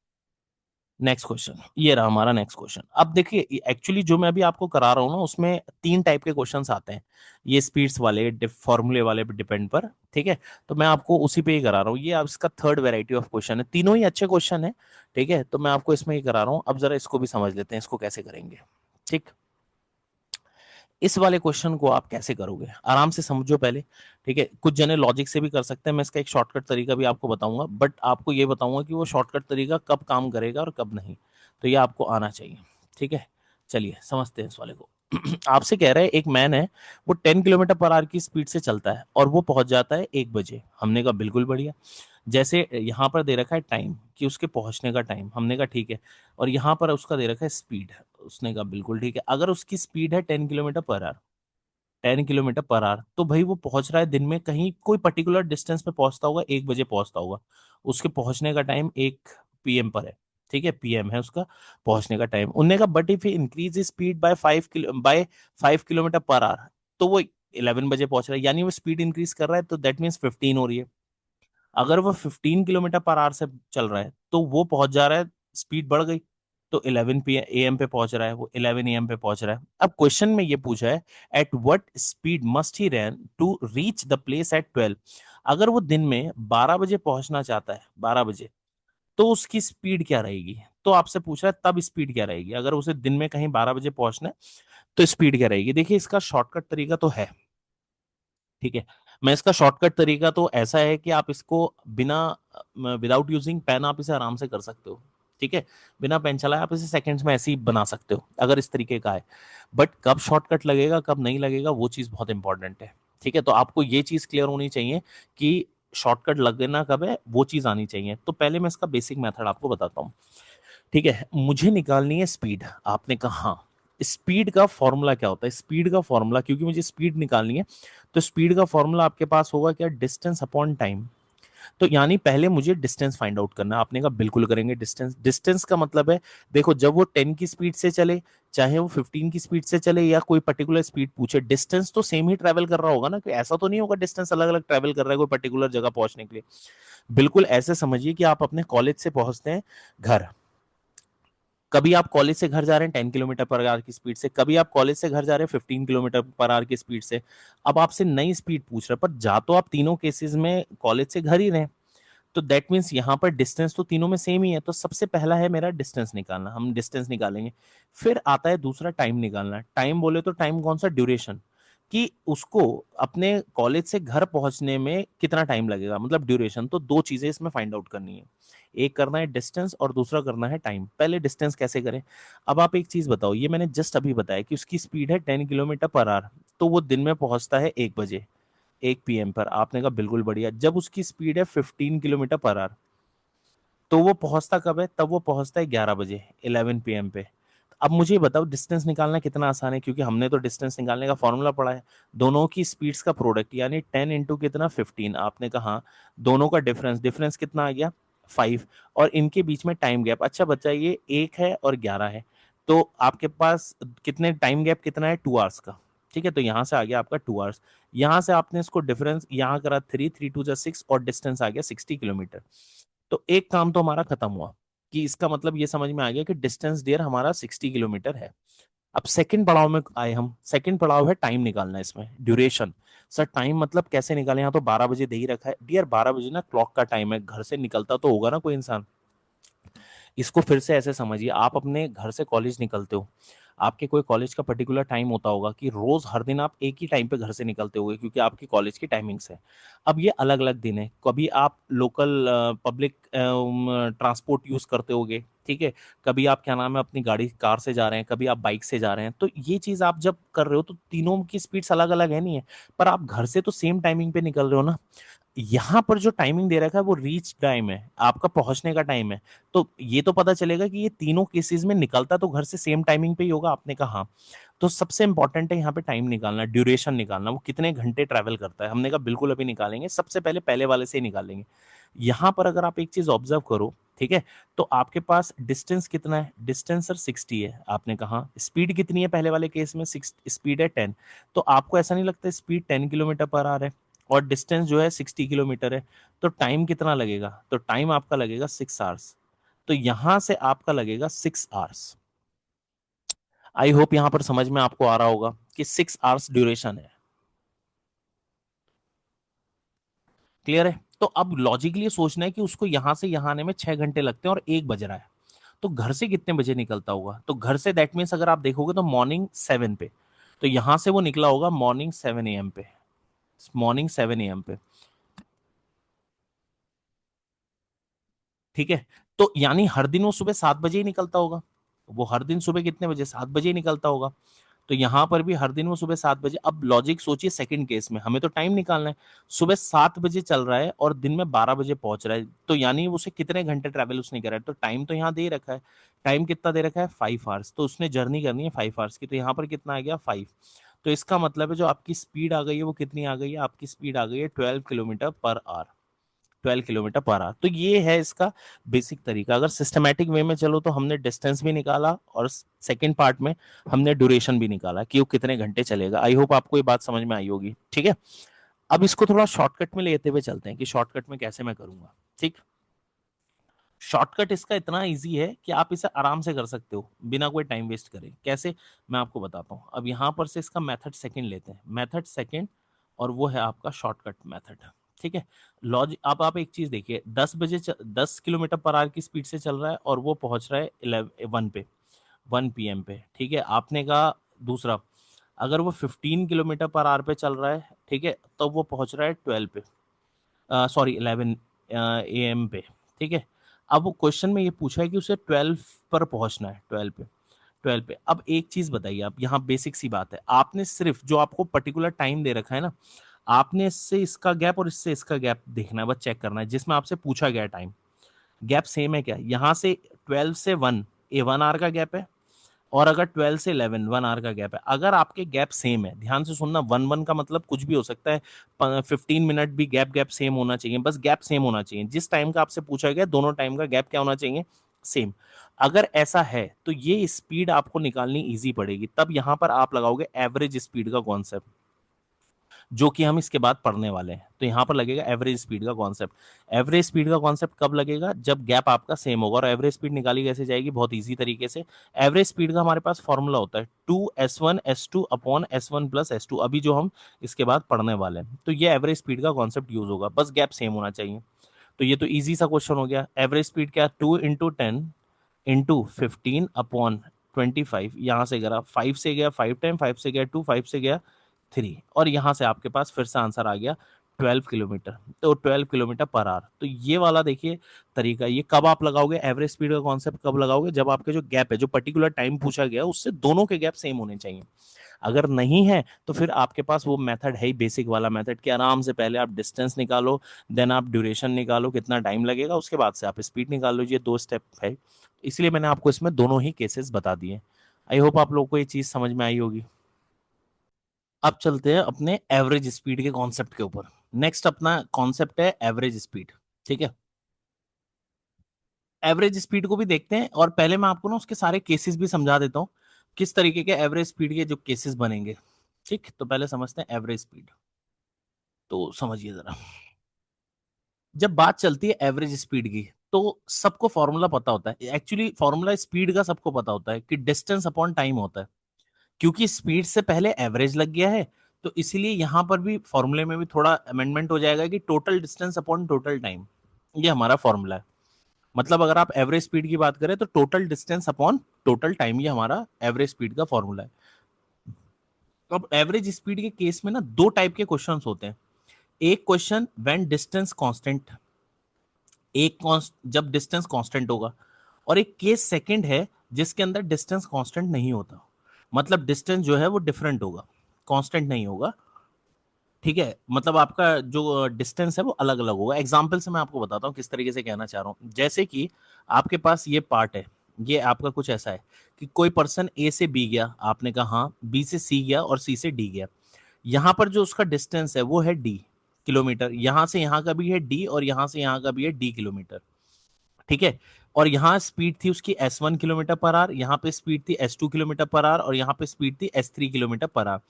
नेक्स्ट क्वेश्चन ये रहा हमारा नेक्स्ट क्वेश्चन। अब देखिए एक्चुअली जो मैं अभी आपको करा रहा हूँ ना, उसमें तीन टाइप के क्वेश्चंस आते हैं, ये स्पीड्स वाले फॉर्मूले वाले पे डिपेंड पर, ठीक है। तो मैं आपको उसी पे ही करा रहा हूँ। ये अब इसका थर्ड वेराइटी ऑफ क्वेश्चन है, तीनों ही अच्छे क्वेश्चन है, ठीक है। तो मैं आपको इसमें ही करा रहा हूँ। अब जरा इसको भी समझ लेते हैं, इसको कैसे करेंगे, ठीक। इस वाले क्वेश्चन को आप कैसे करोगे, आराम से समझो पहले, ठीक है। कुछ जने लॉजिक से भी कर सकते हैं, मैं इसका एक शॉर्टकट तरीका भी आपको बताऊंगा, बट आपको ये बताऊंगा कि वो शॉर्टकट तरीका कब काम करेगा और कब नहीं। तो ये आपको आना चाहिए, ठीक है। चलिए समझते हैं इस वाले को। आपसे कह रहा है एक मैन है, वो 10 किलोमीटर पर आवर की स्पीड से चलता है और वो पहुंच जाता है 1 बजे। हमने कहा बिल्कुल बढ़िया। जैसे यहाँ पर दे रखा है टाइम कि उसके पहुंचने का टाइम, हमने कहा ठीक है। और यहाँ पर उसका दे रखा है स्पीड, उसने कहा बिल्कुल ठीक है। अगर उसकी स्पीड है 10 kilometre per our, 10 kilometre per our, तो भाई वो पहुंच रहा है दिन में कहीं कोई पर्टिकुलर डिस्टेंस पे पहुंचता होगा, 1 बजे पहुंचता होगा। उसके पहुंचने का टाइम 1 PM पर है, ठीक है, PM है उसका पहुंचने का टाइम। उनने कहा but if increase speed bye 5 kilometre per our, तो वो 11 बजे पहुंच रहा है, यानी वो स्पीड इंक्रीज कर रहा है, तो दैट मीन्स 15 हो रही है। अगर वो 15 किलोमीटर पर आवर से चल रहा है तो वो पहुंच जा रहा है, स्पीड बढ़ गई, तो 11 AM पे पहुंच रहा है, वो 11 AM पे पहुंच रहा है। अब क्वेश्चन में ये पूछा है at what speed must he run to reach the place at 12। अगर वो दिन में 12 बजे पहुंचना चाहता है, 12 बजे, तो उसकी स्पीड क्या रहेगी। तो आपसे पूछ रहा है तब स्पीड क्या रहेगी, अगर उसे दिन में कहीं 12 बजे पहुंचना है तो स्पीड क्या रहेगी। देखिए इसका शॉर्टकट तरीका तो है, ठीक है। मैं इसका शॉर्टकट तरीका तो ऐसा है कि आप इसको बिना, विदाउट यूजिंग पेन आप इसे आराम से कर सकते हो, ठीक है। बिना पेन चलाए आप इसे सेकंड्स में ऐसे ही बना सकते हो, अगर इस तरीके का है। बट कब शॉर्टकट लगेगा कब नहीं लगेगा वो चीज़ बहुत इंपॉर्टेंट है, ठीक है। तो आपको ये चीज़ क्लियर होनी चाहिए कि शॉर्टकट लगना कब है वो चीज़ आनी चाहिए। तो पहले मैं इसका बेसिक मेथड आपको बताता हूँ। ठीक है, मुझे निकालनी है स्पीड। आपने कहा हाँ, स्पीड का फॉर्मूला क्या होता है? स्पीड का फॉर्मूला, क्योंकि मुझे स्पीड निकालनी है, तो स्पीड का फॉर्मूला आपके पास होगा क्या? Distance upon time. तो यानी पहले मुझे डिस्टेंस फाइंड आउट करना है। आपने कहा बिल्कुल करेंगे। डिस्टेंस, डिस्टेंस का मतलब है, देखो जब वो 10 की स्पीड से चले, चाहे वो 15 की स्पीड से चले, या कोई पर्टिकुलर स्पीड पूछे, डिस्टेंस तो सेम ही ट्रेवल कर रहा होगा ना। कि ऐसा तो नहीं होगा डिस्टेंस अलग अलग ट्रेवल कर रहा है कोई पर्टिकुलर जगह पहुंचने के लिए। बिल्कुल ऐसे समझिए कि आप अपने कॉलेज से पहुंचते हैं घर। कभी आप कॉलेज से घर जा रहे हैं 10 किलोमीटर पर आवर की स्पीड से, कभी आप कॉलेज से घर जा रहे हैं 15 किलोमीटर पर आवर की स्पीड से। अब आपसे नई स्पीड पूछ रहा है, पर जा तो आप तीनों केसेस में कॉलेज से घर ही रहे। तो दैट मीन्स यहाँ पर डिस्टेंस तो तीनों में सेम ही है। तो सबसे पहला है मेरा डिस्टेंस निकालना, हम डिस्टेंस निकालेंगे। फिर आता है दूसरा टाइम निकालना। टाइम बोले तो टाइम कौन सा? ड्यूरेशन, कि उसको अपने कॉलेज से घर पहुंचने में कितना टाइम लगेगा, मतलब ड्यूरेशन। तो दो चीजें इसमें फाइंड आउट करनी है, एक करना है डिस्टेंस और दूसरा करना है टाइम। पहले डिस्टेंस कैसे करें? अब आप एक चीज बताओ, ये मैंने जस्ट अभी बताया कि उसकी स्पीड है 10 किलोमीटर पर आवर, तो वो दिन में पहुंचता है 1 बजे, 1 PM पर। आपने कहा बिल्कुल बढ़िया। जब उसकी स्पीड है 15 किलोमीटर पर आवर, तो वो पहुंचता कब है? तब वो पहुंचता है 11 बजे, 11 PM पे। अब मुझे बताओ डिस्टेंस निकालना कितना आसान है, क्योंकि हमने तो डिस्टेंस निकालने का फॉर्मूला पढ़ा है। दोनों की स्पीड्स का प्रोडक्ट, यानी 10 इंटू कितना? 15। आपने कहा हाँ। दोनों का डिफरेंस, डिफरेंस कितना आ गया? 5। और इनके बीच में टाइम गैप, अच्छा बच्चा ये 1 है और 11 है, तो आपके पास कितने टाइम गैप कितना है? 2 आवर्स का। ठीक है, तो यहां से आ गया आपका 2 आवर्स। यहां से आपने इसको डिफरेंस यहां करा 3 3 2 6, और डिस्टेंस आ गया 60 किलोमीटर। तो एक काम तो हमारा खत्म हुआ, कि इसका मतलब ये समझ में आ गया कि डिस्टेंस डियर हमारा 60 किलोमीटर है। अब सेकंड पड़ाव में आए हम। सेकंड पड़ाव है टाइम निकालना, इसमें ड्यूरेशन। सर टाइम मतलब कैसे निकालें? यहाँ तो 12 बजे दे ही रखा है डियर। 12 बजे ना क्लॉक का टाइम है, घर से निकलता तो होगा ना कोई इंसान। इसको फिर से ऐसे समझिए, आप अपने घर से कॉलेज निकलते हो, आपके कोई कॉलेज का पर्टिकुलर टाइम होता होगा कि रोज हर दिन आप एक ही टाइम पे घर से निकलते होगे, क्योंकि आपकी कॉलेज की टाइमिंग्स है। अब ये अलग अलग दिन है, कभी आप लोकल पब्लिक ट्रांसपोर्ट यूज करते होगे, ठीक है, कभी आप क्या नाम है अपनी गाड़ी कार से जा रहे हैं, कभी आप बाइक से जा रहे हैं। तो ये चीज आप जब कर रहे हो तो तीनों की स्पीड्स अलग अलग है, नहीं है, पर आप घर से तो सेम टाइमिंग पे निकल रहे हो ना। यहाँ पर जो टाइमिंग दे रखा है वो रीच टाइम है, आपका पहुंचने का टाइम है। तो ये तो पता चलेगा कि ये तीनों केसेस में निकलता तो घर से सेम टाइमिंग पे ही होगा। आपने कहा हाँ। तो सबसे इंपॉर्टेंट है यहाँ पे टाइम निकालना, ड्यूरेशन निकालना, वो कितने घंटे ट्रैवल करता है। हमने कहा बिल्कुल अभी निकालेंगे, सबसे पहले पहले वाले से ही निकालेंगे। यहाँ पर अगर आप एक चीज ऑब्जर्व करो, ठीक है, तो आपके पास डिस्टेंस कितना है? डिस्टेंस सर 60 है। आपने कहा स्पीड कितनी है? पहले वाले केस में स्पीड है 10। तो आपको ऐसा नहीं लगता स्पीड 10 किलोमीटर पर आ रहा है और डिस्टेंस जो है 60 किलोमीटर है, तो टाइम कितना लगेगा? तो टाइम आपका लगेगा 6 आवर्स। तो यहां से आपका लगेगा 6 आवर्स। आई होप यहां पर समझ में आपको आ रहा होगा कि 6 आवर्स ड्यूरेशन है। क्लियर है? तो अब लॉजिकली सोचना है कि उसको यहां से यहां आने में 6 घंटे लगते हैं और 1 बज रहा है, तो घर से कितने बजे निकलता होगा? तो घर से दैट मीन्स अगर आप देखोगे तो मॉर्निंग 7 पे, तो यहां से वो निकला होगा मॉर्निंग 7 AM पे। मॉर्निंग 7 AM पे, ठीक है। तो यानी हर दिन वो सुबह 7 बजे ही निकलता होगा। वो हर दिन सुबह कितने बजे? 7 बजे ही निकलता होगा। तो यहां पर भी हर दिन वो सुबह 7 बजे। अब लॉजिक सोचिए, सेकंड केस में हमें तो टाइम निकालना है। सुबह 7 बजे चल रहा है और दिन में 12 बजे पहुंच रहा है, तो यानी उसे कितने घंटे ट्रैवल उसने करा है? तो टाइम तो यहाँ दे रखा है। टाइम कितना दे रखा है? 5 आवर्स। तो उसने जर्नी करनी है 5 आवर्स की, तो यहाँ पर कितना आ गया? 5। तो इसका मतलब है जो आपकी स्पीड आ गई है वो कितनी आ गई है? आपकी स्पीड आ गई है 12 kilometre per our. 12 kilometre per our. तो ये है इसका बेसिक तरीका। अगर सिस्टमैटिक वे में चलो तो हमने डिस्टेंस भी निकाला और सेकंड पार्ट में हमने ड्यूरेशन भी निकाला कि वो कितने घंटे चलेगा। आई होप आपको ये बात समझ में आई होगी, ठीक है। अब इसको थोड़ा शॉर्टकट में लेते हुए चलते हैं कि शॉर्टकट में कैसे मैं करूंगा, ठीक। शॉर्टकट इसका इतना इजी है कि आप इसे आराम से कर सकते हो बिना कोई टाइम वेस्ट करे। कैसे? मैं आपको बताता हूँ। अब यहां पर से इसका मेथड सेकंड लेते हैं, मेथड सेकंड, और वो है आपका शॉर्टकट मेथड, ठीक है। लॉजिक, अब आप एक चीज देखिए, 10 बजे 10 किलोमीटर पर आवर की स्पीड से चल रहा है और वो पहुंच रहा है 11 पे, 1 PM पे, ठीक है। आपने कहा दूसरा, अगर वो 15 किलोमीटर पर आवर पे चल रहा है, ठीक है, तो वो पहुंच रहा है 12 पे, सॉरी 11 AM पे, ठीक है। अब वो क्वेश्चन में ये पूछा है कि उसे 12 पर पहुंचना है, 12 पे। अब एक चीज बताइए, आप यहाँ बेसिक सी बात है, आपने सिर्फ जो आपको पर्टिकुलर टाइम दे रखा है ना, आपने इससे इसका गैप और इससे इसका गैप देखना है, बस चेक करना है जिसमें आपसे पूछा गया टाइम गैप सेम है क्या। यहां से 12 से 1 ये 1 आवर का गैप है, और अगर 12 से 11 1 आवर का गैप है, अगर आपके गैप सेम है, ध्यान से सुनना, 1 1 का मतलब कुछ भी हो सकता है, 15 मिनट भी गैप गैप सेम होना चाहिए, बस गैप सेम होना चाहिए, जिस टाइम का आपसे पूछा गया दोनों टाइम का गैप क्या होना चाहिए, सेम। अगर ऐसा है तो ये स्पीड आपको निकालनी इजी पड़ेगी, तब यहां पर आप लगाओगे एवरेज स्पीड का कॉन्सेप्ट, जो कि हम इसके बाद पढ़ने वाले हैं। तो यहां पर लगेगा एवरेज स्पीड का कॉन्सेप्ट। एवरेज स्पीड का कॉन्सेप्ट कब लगेगा, जब गैप आपका सेम होगा। और एवरेज स्पीड निकाली कैसे जाएगी, बहुत इजी तरीके से। एवरेज स्पीड का हमारे पास फॉर्मूला होता है 2s1s2 अपॉन s1 + s2, अभी जो हम इसके बाद पढ़ने वाले हैं। तो ये एवरेज स्पीड का कॉन्सेप्ट यूज होगा, बस गैप सेम होना चाहिए। तो ये तो इजी सा क्वेश्चन हो गया। एवरेज स्पीड क्या, 2 × 10 × 15 अपॉन 25, यहां से गया 5 से गया 5 टाइम, 5 से गया 2, 5 से गया 3, और यहां से आपके पास फिर से आंसर आ गया 12 किलोमीटर। तो 12 किलोमीटर पर आवर। तो ये वाला देखिए तरीका, ये कब आप लगाओगे एवरेज स्पीड का कॉन्सेप्ट, कब लगाओगे, जब आपके जो गैप है, जो पर्टिकुलर टाइम पूछा गया उससे दोनों के गैप सेम होने चाहिए। अगर नहीं है तो फिर आपके पास वो मेथड है ही, बेसिक वाला मेथड, कि आराम से पहले आप डिस्टेंस निकालो, देन आप ड्यूरेशन निकालो कितना टाइम लगेगा, उसके बाद से आप स्पीड निकाल लीजिए। 2 स्टेप है, इसलिए मैंने आपको इसमें दोनों ही केसेस बता दिए। आई होप आप लोगों को ये चीज समझ में आई होगी। अब चलते हैं अपने एवरेज स्पीड के कॉन्सेप्ट के ऊपर। नेक्स्ट अपना कॉन्सेप्ट है एवरेज स्पीड। ठीक है, एवरेज स्पीड को भी देखते हैं, और पहले मैं आपको ना उसके सारे केसेस भी समझा देता हूँ, किस तरीके के एवरेज स्पीड के जो केसेस बनेंगे। ठीक, तो पहले समझते हैं एवरेज स्पीड। तो समझिए जरा, जब बात चलती है एवरेज स्पीड की, तो सबको फॉर्मूला पता होता है। एक्चुअली फॉर्मूला स्पीड का सबको पता होता है कि डिस्टेंस अपॉन टाइम होता है, क्योंकि स्पीड से पहले एवरेज लग गया है। तो इसीलिए यहां पर भी फॉर्मूले में भी थोड़ा अमेंडमेंट हो जाएगा कि total distance upon total time, ये हमारा फॉर्मूला है। मतलब अगर आप एवरेज स्पीड की बात करें तो total distance upon total time, ये हमारा एवरेज स्पीड का फॉर्मूला है। अब एवरेज स्पीड के केस में ना दो टाइप के क्वेश्चंस होते हैं। एक क्वेश्चन व्हेन डिस्टेंस कांस्टेंट, जब डिस्टेंस कांस्टेंट होगा, और एक केस सेकंड है जिसके अंदर डिस्टेंस कांस्टेंट नहीं होता, मतलब डिस्टेंस जो है वो डिफरेंट होगा, कांस्टेंट नहीं होगा। ठीक है, मतलब आपका जो डिस्टेंस है वो अलग अलग होगा। एग्जाम्पल से मैं आपको बताता हूँ किस तरीके से कहना चाह रहा हूँ। जैसे कि आपके पास ये पार्ट है, ये आपका कुछ ऐसा है कि कोई पर्सन ए से बी गया, आपने कहा हाँ, बी से सी गया और सी से डी गया। यहाँ पर जो उसका डिस्टेंस है वो है डी किलोमीटर, यहां से यहाँ का भी है डी और यहां से यहाँ का भी है डी किलोमीटर। ठीक है, और यहाँ स्पीड थी उसकी s1 किलोमीटर पर आवर, यहाँ पे स्पीड थी s2 किलोमीटर पर आवर, और यहाँ पे स्पीड थी s3 किलोमीटर पर आवर।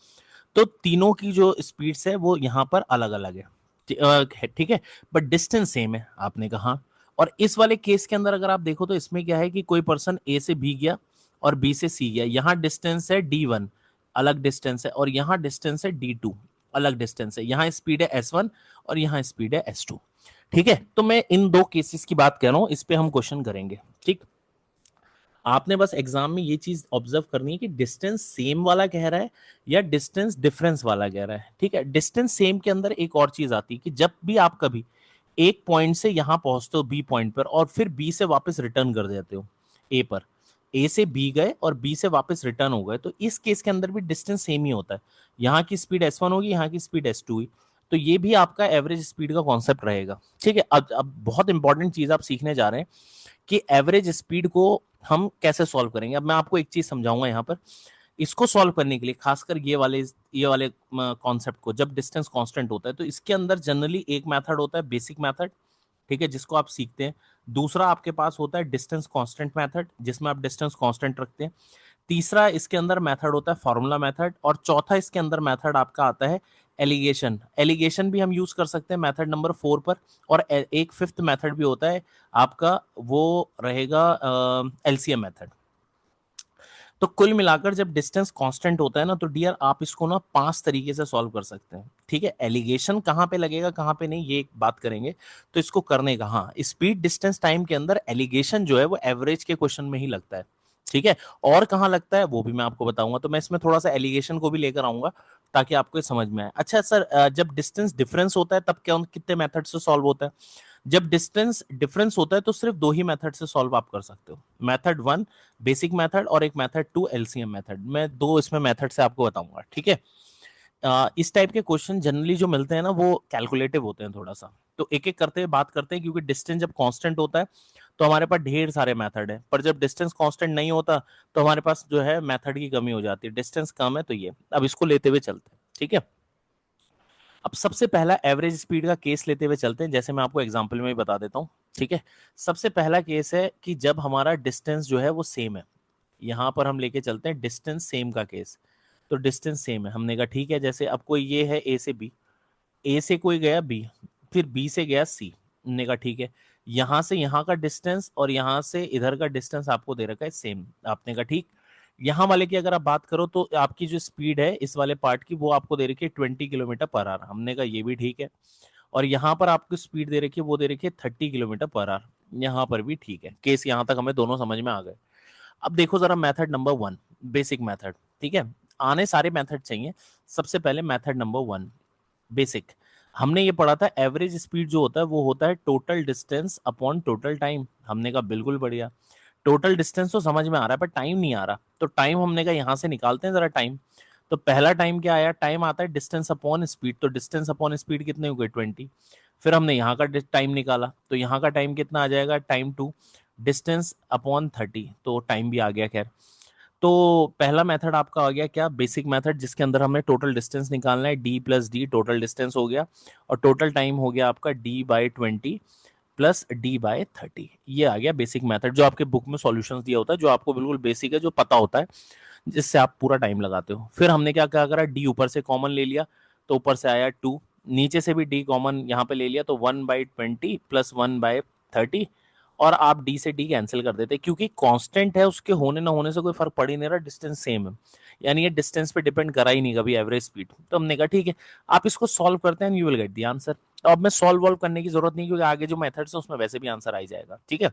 तो तीनों की जो स्पीड्स है वो यहाँ पर अलग अलग है। ठीक है, बट डिस्टेंस सेम है, आपने कहा। और इस वाले केस के अंदर अगर आप देखो तो इसमें क्या है कि कोई पर्सन ए से बी गया और बी से सी गया, यहाँ डिस्टेंस है d1, अलग डिस्टेंस है, और यहाँ डिस्टेंस है d2, अलग डिस्टेंस है। यहाँ स्पीड है s1 और यहाँ स्पीड है s2। ठीक है, तो मैं इन दो केसेस की बात कर रहा हूं, इस पे हम क्वेश्चन करेंगे। ठीक, आपने बस एग्जाम में ये चीज ऑब्जर्व करनी है कि डिस्टेंस सेम वाला कह रहा है या डिस्टेंस डिफरेंस वाला कह रहा है। ठीक है, डिस्टेंस सेम के अंदर एक और चीज आती है कि जब भी आप कभी एक पॉइंट से यहां पहुंचते हो बी पॉइंट पर, और फिर बी से वापस रिटर्न कर देते हो ए पर, ए से बी गए और बी से वापस रिटर्न हो गए, तो इस केस के अंदर भी डिस्टेंस सेम ही होता है। यहाँ की स्पीड s1 होगी, यहाँ की स्पीड s2 हुई, तो ये भी आपका एवरेज स्पीड का कॉन्सेप्ट रहेगा। ठीक है, अब बहुत इंपॉर्टेंट चीज आप सीखने जा रहे हैं कि एवरेज स्पीड को हम कैसे सॉल्व करेंगे। अब मैं आपको एक चीज समझाऊंगा यहाँ पर। इसको सॉल्व करने के लिए खासकर ये वाले कॉन्सेप्ट को, जब डिस्टेंस कांस्टेंट होता है तो इसके अंदर जनरली एक मेथड होता है बेसिक मेथड, ठीक है, जिसको आप सीखते हैं। दूसरा आपके पास होता है डिस्टेंस कांस्टेंट मेथड, जिसमें आप डिस्टेंस कांस्टेंट रखते हैं। तीसरा इसके अंदर मेथड होता है फॉर्मूला मेथड, और चौथा इसके अंदर मेथड आपका आता है एलिगेशन। एलिगेशन भी हम यूज कर सकते हैं मेथड नंबर 4 पर। और एक फिफ्थ मेथड भी होता है आपका, वो रहेगा एलसीएम मेथड। तो कुल मिलाकर जब डिस्टेंस कांस्टेंट होता है ना, तो डियर आप इसको ना 5 तरीके से सॉल्व कर सकते हैं। ठीक है, एलिगेशन कहाँ पे लगेगा कहाँ पे नहीं, ये एक बात करेंगे। तो इसको करने का, हाँ, स्पीड डिस्टेंस टाइम के अंदर एलिगेशन जो है वो एवरेज के क्वेश्चन में ही लगता है। ठीक है, और कहाँ लगता है वो भी मैं आपको बताऊंगा। तो मैं इसमें थोड़ा सा एलिगेशन को भी लेकर आऊंगा ताकि आपको ये समझ में आए। अच्छा सर, जब डिस्टेंस डिफरेंस होता है तब क्या कितने मेथड से सॉल्व होता है। जब डिस्टेंस डिफरेंस होता है तो सिर्फ दो ही मेथड से सॉल्व आप कर सकते हो। मेथड 1 बेसिक मेथड, और एक मेथड 2 एलसीएम मेथड। मैं दो इसमें मेथड से आपको बताऊंगा। ठीक है, इस टाइप के क्वेश्चन जनरली जो मिलते हैं ना वो कैलकुलेटिव होते हैं थोड़ा सा, तो एक एक करते हुए बात करते हैं, क्योंकि डिस्टेंस जब कांस्टेंट होता है तो हमारे पास ढेर सारे मेथड है, पर जब डिस्टेंस कांस्टेंट नहीं होता तो हमारे पास जो है मेथड की कमी हो जाती है। डिस्टेंस कम है तो ये, अब इसको लेते हुए चलते हैं, ठीक है। अब सबसे पहला एवरेज स्पीड का केस लेते हुए चलते हैं, जैसे मैं आपको एग्जांपल में ही बता देता हूँ, ठीक है। सबसे पहला केस है कि जब हमारा डिस्टेंस जो है वो सेम है, यहां पर हम लेके चलते हैं डिस्टेंस सेम का केस। तो डिस्टेंस सेम है, हमने कहा ठीक है, जैसे अब कोई ये है ए से बी, ए से कोई गया बी, फिर बी से गया सी, हमने कहा ठीक है, यहां से यहाँ का डिस्टेंस और यहां से इधर का डिस्टेंस आपको दे रखा है सेम, आपने कहा ठीक। यहाँ वाले की अगर आप बात करो तो आपकी जो स्पीड है इस वाले पार्ट की वो आपको दे रखी है 20 किलोमीटर पर आवर, हमने कहा ये भी ठीक है। और यहाँ पर आपको स्पीड दे रखी है, वो दे रखी है 30 किलोमीटर पर आवर, यहाँ पर भी ठीक है। केस यहाँ तक हमें दोनों समझ में आ गए। अब देखो जरा मेथड नंबर 1, बेसिक मेथड, ठीक है। आने सारे मेथड चाहिए, सबसे पहले मेथड नंबर 1 बेसिक। हमने ये पढ़ा था एवरेज स्पीड जो होता है वो होता है total distance upon total time, हमने कहा बिल्कुल बढ़िया। टोटल डिस्टेंस तो समझ में आ रहा है पर टाइम नहीं आ रहा, तो टाइम हमने कहा यहाँ से निकालते हैं जरा टाइम। तो पहला टाइम क्या आया, टाइम आता है डिस्टेंस अपॉन स्पीड, तो डिस्टेंस अपॉन स्पीड कितने हो गए 20। फिर हमने यहाँ का टाइम निकाला, तो यहाँ का टाइम कितना आ जाएगा, टाइम 2, डिस्टेंस अपॉन 30, तो टाइम भी आ गया खैर। तो पहला मेथड आपका आ गया क्या, बेसिक मेथड, जिसके अंदर हमें टोटल डिस्टेंस निकालना है, D plus D total distance हो गया, और टोटल टाइम हो गया आपका d/20 प्लस d/30। ये आ गया बेसिक मेथड, जो आपके बुक में सॉल्यूशंस दिया होता है, जो आपको बिल्कुल बेसिक है, जो पता होता है, जिससे आप पूरा टाइम लगाते हो। फिर हमने क्या क्या करा, डी ऊपर से कॉमन ले लिया, तो ऊपर से आया 2, नीचे से भी डी कॉमन यहाँ पे ले लिया, तो 1/20 प्लस 1/30, और आप डी से डी कैंसिल कर देते, क्योंकि कांस्टेंट है, उसके होने ना होने से कोई फर्क पड़ ही नहीं रहा, डिस्टेंस सेम है, यानी ये डिस्टेंस पे डिपेंड करा ही नहीं कभी एवरेज स्पीड। तो हमने कहा ठीक है, आप इसको सॉल्व करते हैं, you will get the answer. तो अब मैं सॉल्व वॉल्व करने की जरूरत नहीं, क्योंकि आगे जो मेथड्स है उसमें वैसे भी आंसर आ ही जाएगा, ठीक है।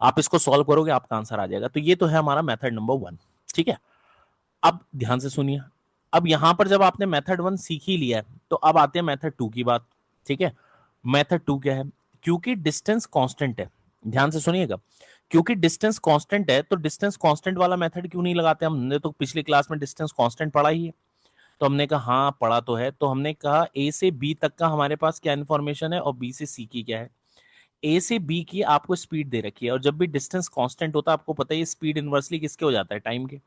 आप इसको सॉल्व करोगे आपका आंसर आ जाएगा। तो ये तो है हमारा मेथड नंबर 1, ठीक है। अब ध्यान से सुनिए, अब यहां पर जब आपने मेथड 1 सीख ही लिया है तो अब आते हैं मेथड 2 की बात, ठीक है। मेथड 2 क्या है, क्योंकि डिस्टेंस कांस्टेंट है, ध्यान से सुनिएगा, क्योंकि डिस्टेंस कांस्टेंट है तो डिस्टेंस कांस्टेंट वाला मेथड क्यों नहीं लगाते, हमने तो पिछली क्लास में डिस्टेंस कांस्टेंट पढ़ा ही है। तो हमने कहा हाँ पढ़ा तो है, तो हमने कहा ए से बी तक का हमारे पास क्या इन्फॉर्मेशन है और बी से सी की क्या है। ए से बी की आपको स्पीड दे रखी है, और जब भी डिस्टेंस कांस्टेंट होता है आपको पता है स्पीड इनवर्सली किसके हो जाता है, टाइम के।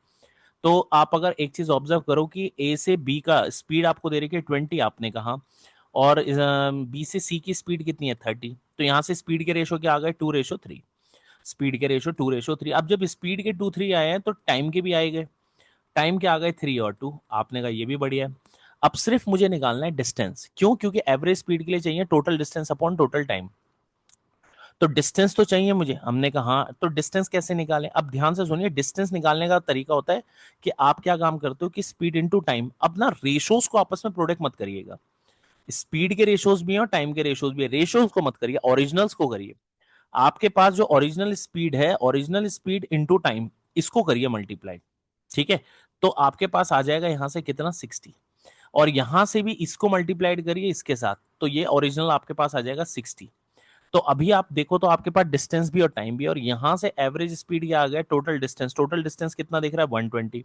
तो आप अगर एक चीज ऑब्जर्व करो कि ए से बी का स्पीड आपको दे रखी है 20, आपने कहा, और बी से सी की स्पीड कितनी है 30, तो यहाँ से स्पीड के रेशो क्या आ गए 2:3, स्पीड के रेशो 2:3। अब जब स्पीड के 2-3 आए हैं तो टाइम के भी आए गए, टाइम के आ गए 3 और 2, आपने कहा ये भी बढ़िया है। अब सिर्फ मुझे निकालना है डिस्टेंस, क्यों, क्योंकि एवरेज स्पीड के लिए चाहिए total distance upon total time, तो डिस्टेंस तो चाहिए मुझे, हमने कहा हाँ, तो डिस्टेंस कैसे निकालें। अब ध्यान से सुनिए, डिस्टेंस निकालने का तरीका होता है कि आप क्या काम करते हो कि स्पीड इनटू टाइम, अपना रेशोज को आपस में प्रोडक्ट मत करिएगा, स्पीड के रेशोज भी हैं और टाइम के रेशोज भी है, रेशोज को मत करिए, ओरिजिनल्स को करिए। आपके पास जो ओरिजिनल स्पीड है, ओरिजिनल स्पीड इनटू टाइम, इसको करिए मल्टीप्लाई, ठीक है। तो आपके पास आ जाएगा यहां से कितना 60, और यहां से भी इसको मल्टीप्लाइड करिए इसके साथ, तो ये ओरिजिनल आपके पास आ जाएगा 60। तो अभी आप देखो तो आपके पास डिस्टेंस भी और टाइम भी, और यहां से एवरेज स्पीड क्या आ गया, टोटल डिस्टेंस, टोटल डिस्टेंस कितना दिख रहा है 120,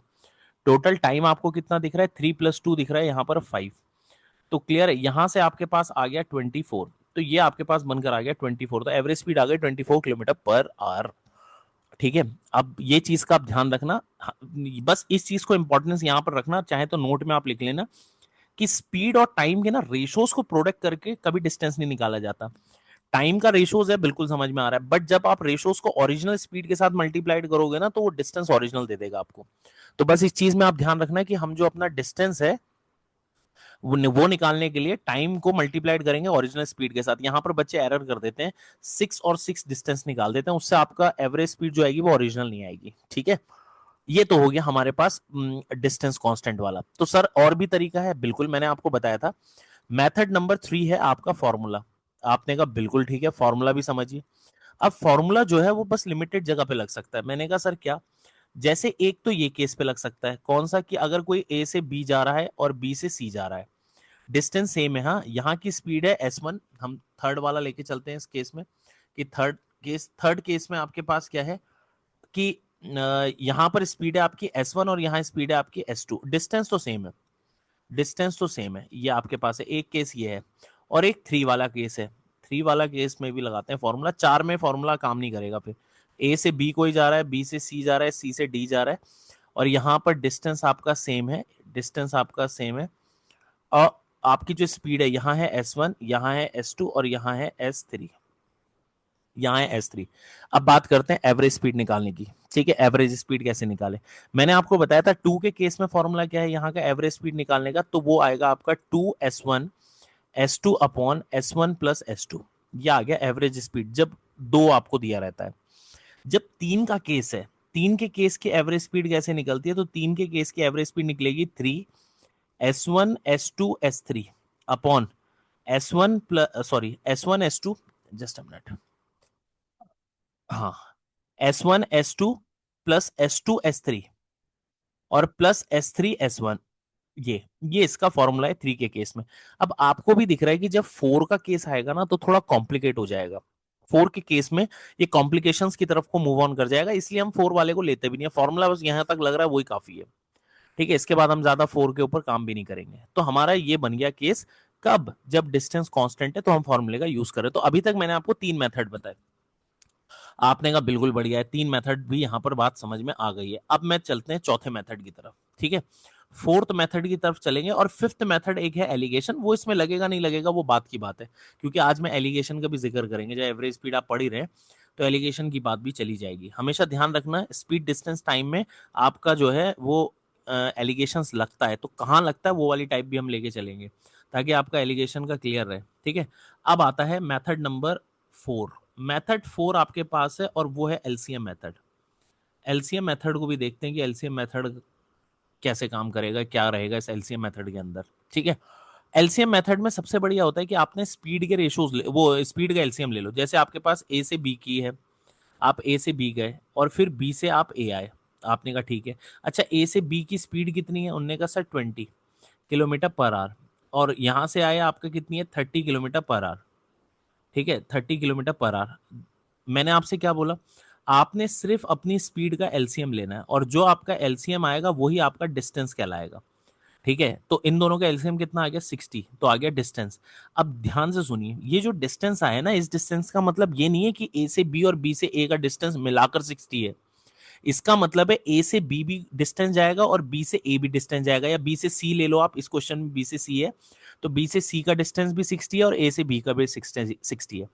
टोटल टाइम आपको कितना दिख रहा है 3+2 दिख रहा है यहाँ पर 5। तो क्लियर है, यहां से आपके पास आ गया 24, तो ये आपके पास बनकर आ गया 24, तो एवरेज स्पीड आ गई 24 किलोमीटर पर आवर, ठीक है। अब ये चीज का आप ध्यान रखना, बस इस चीज को इंपॉर्टेंस यहां पर रखना, चाहे तो नोट में आप लिख लेना कि स्पीड और टाइम के ना रेशोज को प्रोडक्ट करके कभी डिस्टेंस नहीं निकाला जाता। टाइम का रेशोज है बिल्कुल समझ में आ रहा है, बट जब आप रेशोज को ओरिजिनल स्पीड के साथ मल्टीप्लाइड करोगे ना तो वो डिस्टेंस ओरिजिनल दे देगा आपको। तो बस इस चीज में आप ध्यान रखना कि हम जो अपना डिस्टेंस है वो निकालने के लिए टाइम को मल्टीप्लाइड करेंगे ओरिजिनल स्पीड के साथ। यहां पर बच्चे एरर कर देते हैं, 6 और 6 डिस्टेंस निकाल देते हैं, उससे आपका एवरेज स्पीड जो आएगी वो ओरिजिनल नहीं आएगी, ठीक है। ये तो हो गया हमारे पास डिस्टेंस कांस्टेंट वाला। तो सर और भी तरीका है, बिल्कुल मैंने आपको बताया था। मेथड नंबर 3 है आपका फॉर्मूला, आपने कहा बिल्कुल ठीक है, फॉर्मूला भी समझिए। अब फॉर्मूला जो है वो बस लिमिटेड जगह पे लग सकता है, मैंने कहा सर क्या, जैसे एक तो ये केस पे लग सकता है, कौन सा, कि अगर कोई ए से बी जा रहा है और बी से सी जा रहा है, डिस्टेंस सेम है, हाँ, यहाँ की स्पीड है S1, हम थर्ड वाला लेके चलते हैं इस केस में, कि थर्ड केस में आपके पास क्या है कि यहाँ पर स्पीड है आपकी S1 और यहाँ स्पीड है आपकी S2, डिस्टेंस तो सेम है, डिस्टेंस तो सेम है, ये आपके पास है, एक केस ये है और एक 3 वाला केस है। 3 वाला केस में भी लगाते हैं फॉर्मूला, 4 में फॉर्मूला काम नहीं करेगा, फिर ए से बी कोई जा रहा है, बी से सी जा रहा है, सी से डी जा रहा है और यहाँ पर डिस्टेंस आपका सेम है, डिस्टेंस आपका सेम है और आपकी जो स्पीड है यहाँ है S1, यहाँ है S2 और यहाँ है S3, यहाँ है S3। अब बात करते हैं एवरेज स्पीड निकालने की। ठीक है, एवरेज स्पीड कैसे निकाले, मैंने आपको बताया था 2 के केस में फॉर्मूला क्या है यहाँ का एवरेज स्पीड निकालने का, तो वो आएगा आपका 2S1 S2 upon S1 plus S2। ये आ गया एवरेज स्पीड जब 2 आपको दिया रहता है। जब 3 का केस है, 3 के केस की एवरेज स्पीड कैसे निकलती है, तो 3 के केस की एवरेज स्पीड निकलेगी 3S1 S2 S3 upon S1 plus sorry S1 S2, just a minute, हाँ, S1 S2 plus S2 S3 और प्लस S3 S1। ये इसका फॉर्मूला है 3 के केस में। अब आपको भी दिख रहा है कि जब 4 का केस आएगा ना तो थोड़ा कॉम्प्लिकेट हो जाएगा। 4 के केस में ये कॉम्प्लिकेशंस की तरफ को मूव ऑन कर जाएगा, इसलिए हम 4 वाले को लेते भी नहीं है, फॉर्मूला बस यहां तक लग रहा है वही काफी है। ठीक है, इसके बाद हम ज्यादा 4 के ऊपर काम भी नहीं करेंगे। तो हमारा ये बन गया केस, कब, जब डिस्टेंस कांस्टेंट है तो हम फॉर्मूले का यूज करें। तो अभी तक मैंने आपको 3 मेथड बताए, आपने कहा बिल्कुल बढ़िया है, 3 मेथड भी यहाँ पर बात समझ में आ गई है। अब मैं चलते हैं चौथे मेथड की तरफ। ठीक है, फोर्थ मेथड की तरफ चलेंगे और फिफ्थ मेथड एक है एलिगेशन। वो इसमें लगेगा नहीं लगेगा वो बात की बात है, क्योंकि आज मैं एलिगेशन का भी जिक्र करेंगे। जब एवरेज स्पीड आप पढ़ ही रहे तो एलिगेशन की बात भी चली जाएगी। हमेशा ध्यान रखना स्पीड डिस्टेंस टाइम में आपका जो है वो एलिगेशंस लगता है, तो कहाँ लगता है वो वाली टाइप भी हम लेके चलेंगे ताकि आपका एलिगेशन का क्लियर रहे। ठीक है, अब आता है मेथड नंबर 4। मेथड 4 आपके पास है और वो है एलसीएम मेथड। एलसीएम मेथड को भी देखते हैं कि एलसीएम मेथड कैसे काम करेगा, क्या रहेगा इस एलसीएम मेथड के अंदर। ठीक है, एलसीएम मेथड में सबसे बढ़िया होता है कि आपने स्पीड के रेशियोज वो स्पीड का एलसीएम ले लो। जैसे आपके पास ए से बी की है, आप ए से बी गए और फिर बी से आप ए आए, आपने कहा ठीक है, अच्छा ए से बी की स्पीड कितनी है, उनने कहा सर 20 किलोमीटर पर आवर, और यहाँ से आया आपका कितनी है 30 किलोमीटर पर आवर। ठीक है, 30 किलोमीटर पर आवर। मैंने आपसे क्या बोला, आपने सिर्फ अपनी स्पीड का एलसीएम लेना है और जो आपका एलसीएम आएगा वही आपका डिस्टेंस कहलाएगा। ठीक है, तो इन दोनों का एलसीएम कितना आ गया 60, तो आ गया डिस्टेंस। अब ध्यान से सुनिए, ये जो डिस्टेंस आया ना, इस डिस्टेंस का मतलब ये नहीं है कि ए से बी और बी से ए का डिस्टेंस मिलाकर 60 है। इसका मतलब है ए से बी भी डिस्टेंस जाएगा और बी से ए भी डिस्टेंस जाएगा, या बी से सी ले लो आप, इस क्वेश्चन में बी से सी है तो बी से सी का डिस्टेंस भी 60 है और ए से बी का भी 60 है।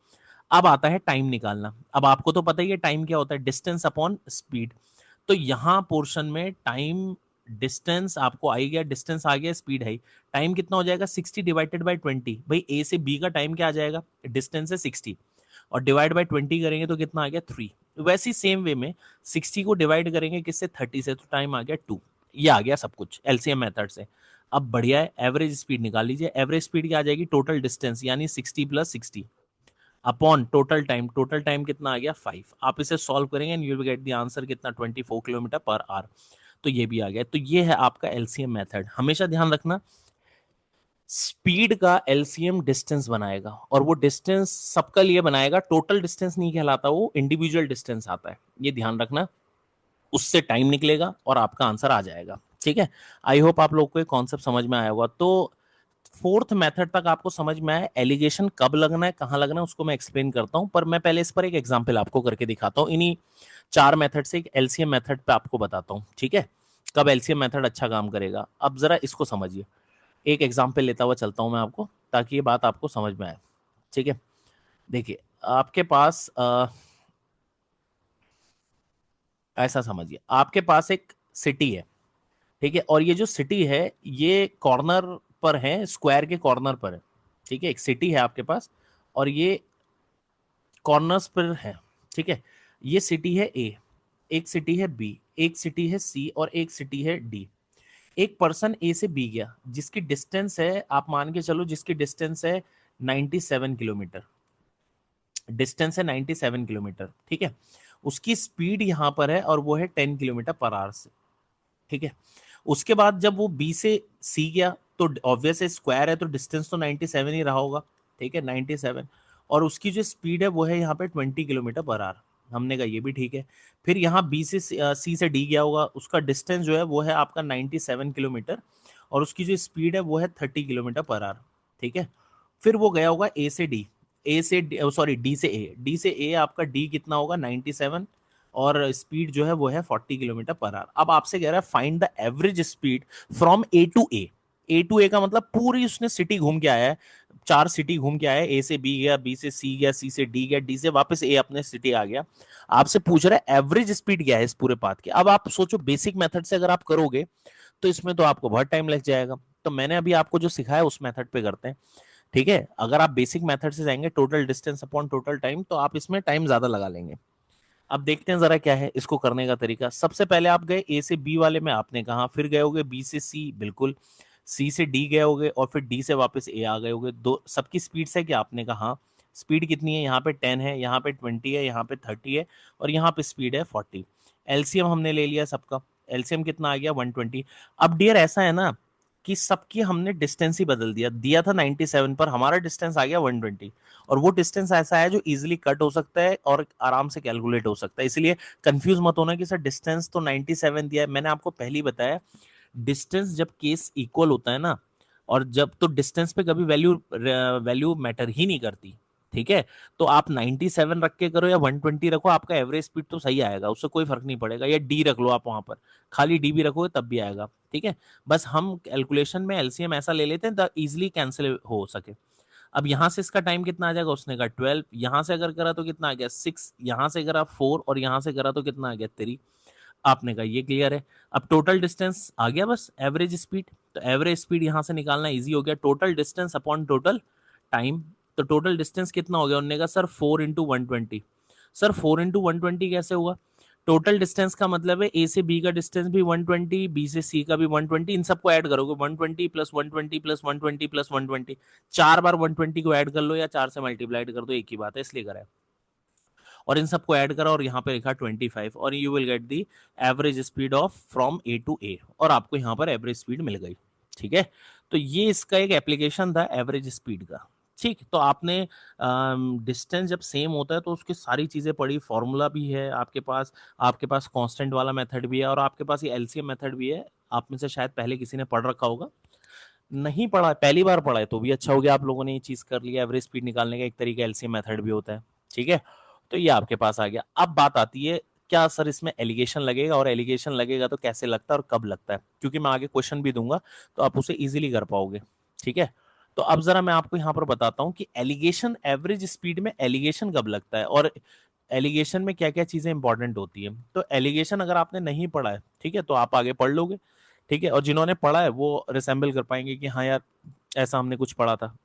अब आता है टाइम निकालना। अब आपको तो पता ही है टाइम क्या होता है, डिस्टेंस अपॉन स्पीड। तो यहां पोर्शन में टाइम, डिस्टेंस आपको आ गया, डिस्टेंस आ गया, स्पीड है, टाइम कितना हो जाएगा 60 डिवाइडेड बाई 20। भाई ए से बी का टाइम क्या आ जाएगा, डिस्टेंस है 60 और डिवाइड बाई 20 करेंगे तो कितना आ गया 3। वैसी सेम वे में 60 को डिवाइड करेंगे किससे 30 से, तो टाइम आ गया 2। ये आ गया सब कुछ एलसीएम मेथड से। अब बढ़िया है, एवरेज स्पीड निकाल लीजिए। एवरेज स्पीड क्या आ जाएगी, टोटल डिस्टेंस यानी 60 plus 60 upon total time. Total time कितना आ गया 5। आप इसे सॉल्व करेंगे and you will get the answer कितना 24 किलोमीटर पर आवर। तो ये भी आ गया। तो ये है आपका एलसीएम मेथड। हमेशा ध्यान रखना स्पीड का एलसीएम डिस्टेंस बनाएगा और वो डिस्टेंस सबका लिए बनाएगा, टोटल डिस्टेंस नहीं कहलाता, वो इंडिविजुअल डिस्टेंस आता है, ये ध्यान रखना। उससे टाइम निकलेगा और आपका आंसर आ जाएगा। ठीक है, आई होप आप लोग को ये कॉन्सेप्ट समझ में आया होगा। तो फोर्थ मेथड तक आपको समझ में आया। एलिगेशन कब लगना है, कहां लगना है, उसको मैं एक्सप्लेन करता हूं, पर मैं पहले इस पर एक एग्जांपल आपको करके दिखाता हूं। इन्हीं 4 मेथड से एक एलसीएम मेथड पे आपको बताता हूं। ठीक है, कब एलसीएम मेथड अच्छा काम करेगा। अब जरा इसको समझिए, एक एग्जाम्पल लेता हुआ चलता हूं मैं आपको, ताकि ये बात आपको समझ में आए। ठीक है, देखिए आपके पास ऐसा समझिए, आपके पास एक सिटी है। ठीक है, और ये जो सिटी है ये कॉर्नर पर है, स्क्वायर के कॉर्नर पर है। ठीक है, एक सिटी है आपके पास और ये कॉर्नर्स पर है। ठीक है, ये सिटी है ए, एक सिटी है बी, एक सिटी है सी और एक सिटी है डी। एक पर्सन ए से बी गया जिसकी डिस्टेंस है, आप मान के चलो जिसकी डिस्टेंस है 97 किलोमीटर। डिस्टेंस है 97 किलोमीटर। ठीक है, उसकी स्पीड यहां पर है और वो है 10 किलोमीटर पर आवर से। ठीक है, उसके बाद जब वो बी से सी गया तो ऑब्वियस स्क्वायर है तो डिस्टेंस तो 97 ही रहा होगा। ठीक है, 97, और उसकी जो स्पीड है वो है यहाँ पे 20 किलोमीटर पर आवर। हमने कहा ये भी ठीक है। फिर यहाँ बी से सी से डी गया होगा, उसका डिस्टेंस जो है वो है आपका 97 किलोमीटर और उसकी जो स्पीड है वो है 30 किलोमीटर पर आवर। ठीक है, फिर वो गया होगा ए से डी, ए से सॉरी डी से ए, डी से ए आपका डी कितना होगा 97, और स्पीड जो है वो है 40 किलोमीटर पर आवर। अब आपसे कह रहा है find the average speed from A to A. A to A का मतलब पूरी उसने सिटी घूम के आया है, 4 सिटी घूम के आया है, ए से बी गया, बी से सी गया, सी से डी गया, डी से वापस ए अपने सिटी आ गया। आपसे पूछ रहा है एवरेज स्पीड क्या है इस पूरे पाथ की। अब आप सोचो बेसिक मेथड से अगर आप करोगे तो इसमें तो आपको बहुत टाइम लग जाएगा, तो मैंने अभी आपको जो सिखाया उस मेथड पे करते हैं। ठीक है, अगर आप बेसिक मेथड से जाएंगे total distance upon total time, तो आप इसमें टाइम ज्यादा लगा लेंगे। अब देखते हैं जरा क्या है इसको करने का तरीका। सबसे पहले आप गए ए से बी वाले में, आपने कहा, फिर गए होगे बी से सी, बिल्कुल, सी से डी गए होगे, और फिर डी से वापस ए आ गए होगे। दो सबकी स्पीड है कि आपने कहा स्पीड कितनी है, यहाँ पे 10 है, यहाँ पे 20 है, यहाँ पे 30 है, और यहाँ पे स्पीड है 40। एलसीएम हमने ले लिया सबका, एलसीएम कितना आ गया 120। अब डियर ऐसा है ना कि सबकी हमने डिस्टेंस ही बदल दिया, दिया था 97 पर, हमारा डिस्टेंस आ गया 120, और वो डिस्टेंस ऐसा है जो इजीली कट हो सकता है और आराम से कैलकुलेट हो सकता है। इसलिए कंफ्यूज मत होना कि सर डिस्टेंस तो 97 दिया है। मैंने आपको पहले ही बताया डिस्टेंस जब केस इक्वल होता है ना, और जब तो डिस्टेंस पे कभी वैल्यू वैल्यू मैटर ही नहीं करती। ठीक है, तो आप 97 रख के करो या 120 रखो, आपका एवरेज स्पीड तो सही आएगा, उससे कोई फर्क नहीं पड़ेगा। या डी रख लो आप वहां पर, खाली डी भी रखोगे तब भी आएगा। ठीक है, बस हम कैलकुलेशन में एलसीएम ऐसा ले लेते हैं ताकि इजिली कैंसिल हो सके। अब यहां से इसका टाइम कितना आ जाएगा, उसने कहा 12, यहां से अगर करा तो कितना आ गया 6, यहां से करा 4, और यहां से करा तो कितना आ गया 3। आपने कहा ये क्लियर है। अब टोटल डिस्टेंस आ गया, बस एवरेज स्पीड, तो एवरेज स्पीड यहां से निकालना इजी हो गया, total distance upon total time. तो टोटल डिस्टेंस कितना हो गया, उन्होंने कहा सर 4 × 120। सर 4 × 120 कैसे हुआ, टोटल डिस्टेंस का मतलब है ए से बी का डिस्टेंस भी 120, बी से सी का भी 120, इन सबको ऐड करोगे 120 प्लस 120 प्लस 120 प्लस 120, 4 बार 120 को ऐड कर लो या 4 से मल्टीप्लाइड कर दो, एक ही बात है, इसलिए करा है। और इन सबको ऐड करा और यहाँ पे लिखा 25, और you will get the average speed of from A to A, और आपको यहाँ पर एवरेज स्पीड मिल गई। ठीक है, तो ये इसका एक एप्लीकेशन था एवरेज स्पीड का। ठीक, तो आपने डिस्टेंस जब सेम होता है तो उसकी सारी चीजें पढ़ी, फॉर्मूला भी है आपके पास कांस्टेंट वाला मेथड भी है, और आपके पास ये एलसीएम मेथड भी है। आप में से शायद पहले किसी ने पढ़ रखा होगा, नहीं पढ़ा पहली बार पढ़ा है तो भी अच्छा हो गया, आप लोगों ने ये चीज कर लिया। एवरेज स्पीड निकालने का एक तरीका एलसीएम मेथड भी होता है। ठीक है, तो ये आपके पास आ गया। अब बात आती है क्या सर इसमें एलिगेशन लगेगा, और एलिगेशन लगेगा तो कैसे लगता है और कब लगता है, क्योंकि मैं आगे क्वेश्चन भी दूंगा तो आप उसे इजीली कर पाओगे। ठीक है, तो अब जरा मैं आपको यहाँ पर बताता हूँ कि एलिगेशन एवरेज स्पीड में एलिगेशन कब लगता है, और एलिगेशन में क्या क्या चीजें इंपॉर्टेंट होती है। तो एलिगेशन अगर आपने नहीं पढ़ा है, ठीक है, तो आप आगे पढ़ लोगे। ठीक है, और जिन्होंने पढ़ा है वो रिसेंबल कर पाएंगे कि हाँ यार ऐसा हमने कुछ पढ़ा था।